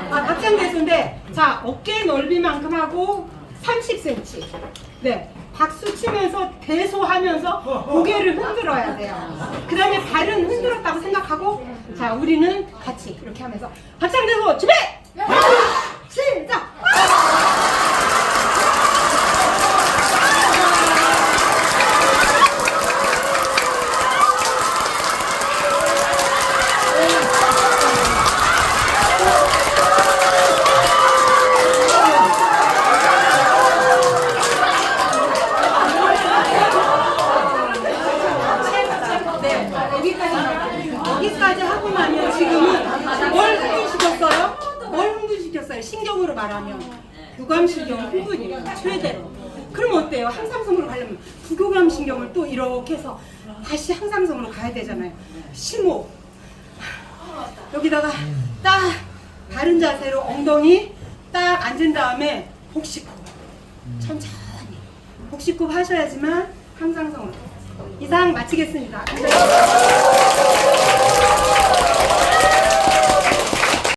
박장대소인데, 자, 어깨 넓이만큼 하고 30cm. 네. 박수 치면서 대소하면서 고개를 흔들어야 돼요. 그 다음에 발은 흔들었다고 생각하고, 자, 우리는 같이 이렇게 하면서 박장대소 준비! 시작! 여기까지 하고 나면 지금은 뭘 흥분시켰어요? 뭘 흥분시켰어요? 신경으로 말하면 교감신경 흥분이에요. 최대로. 그럼 어때요? 항상성으로 가려면 부교감신경을 또 이렇게 해서 다시 항상성으로 가야 되잖아요. 심호. 여기다가 딱 바른 자세로 엉덩이 딱 앉은 다음에 복식호흡. 천천히 복식호흡 하셔야지만 항상성으로. 이상 마치겠습니다. 감사합니다.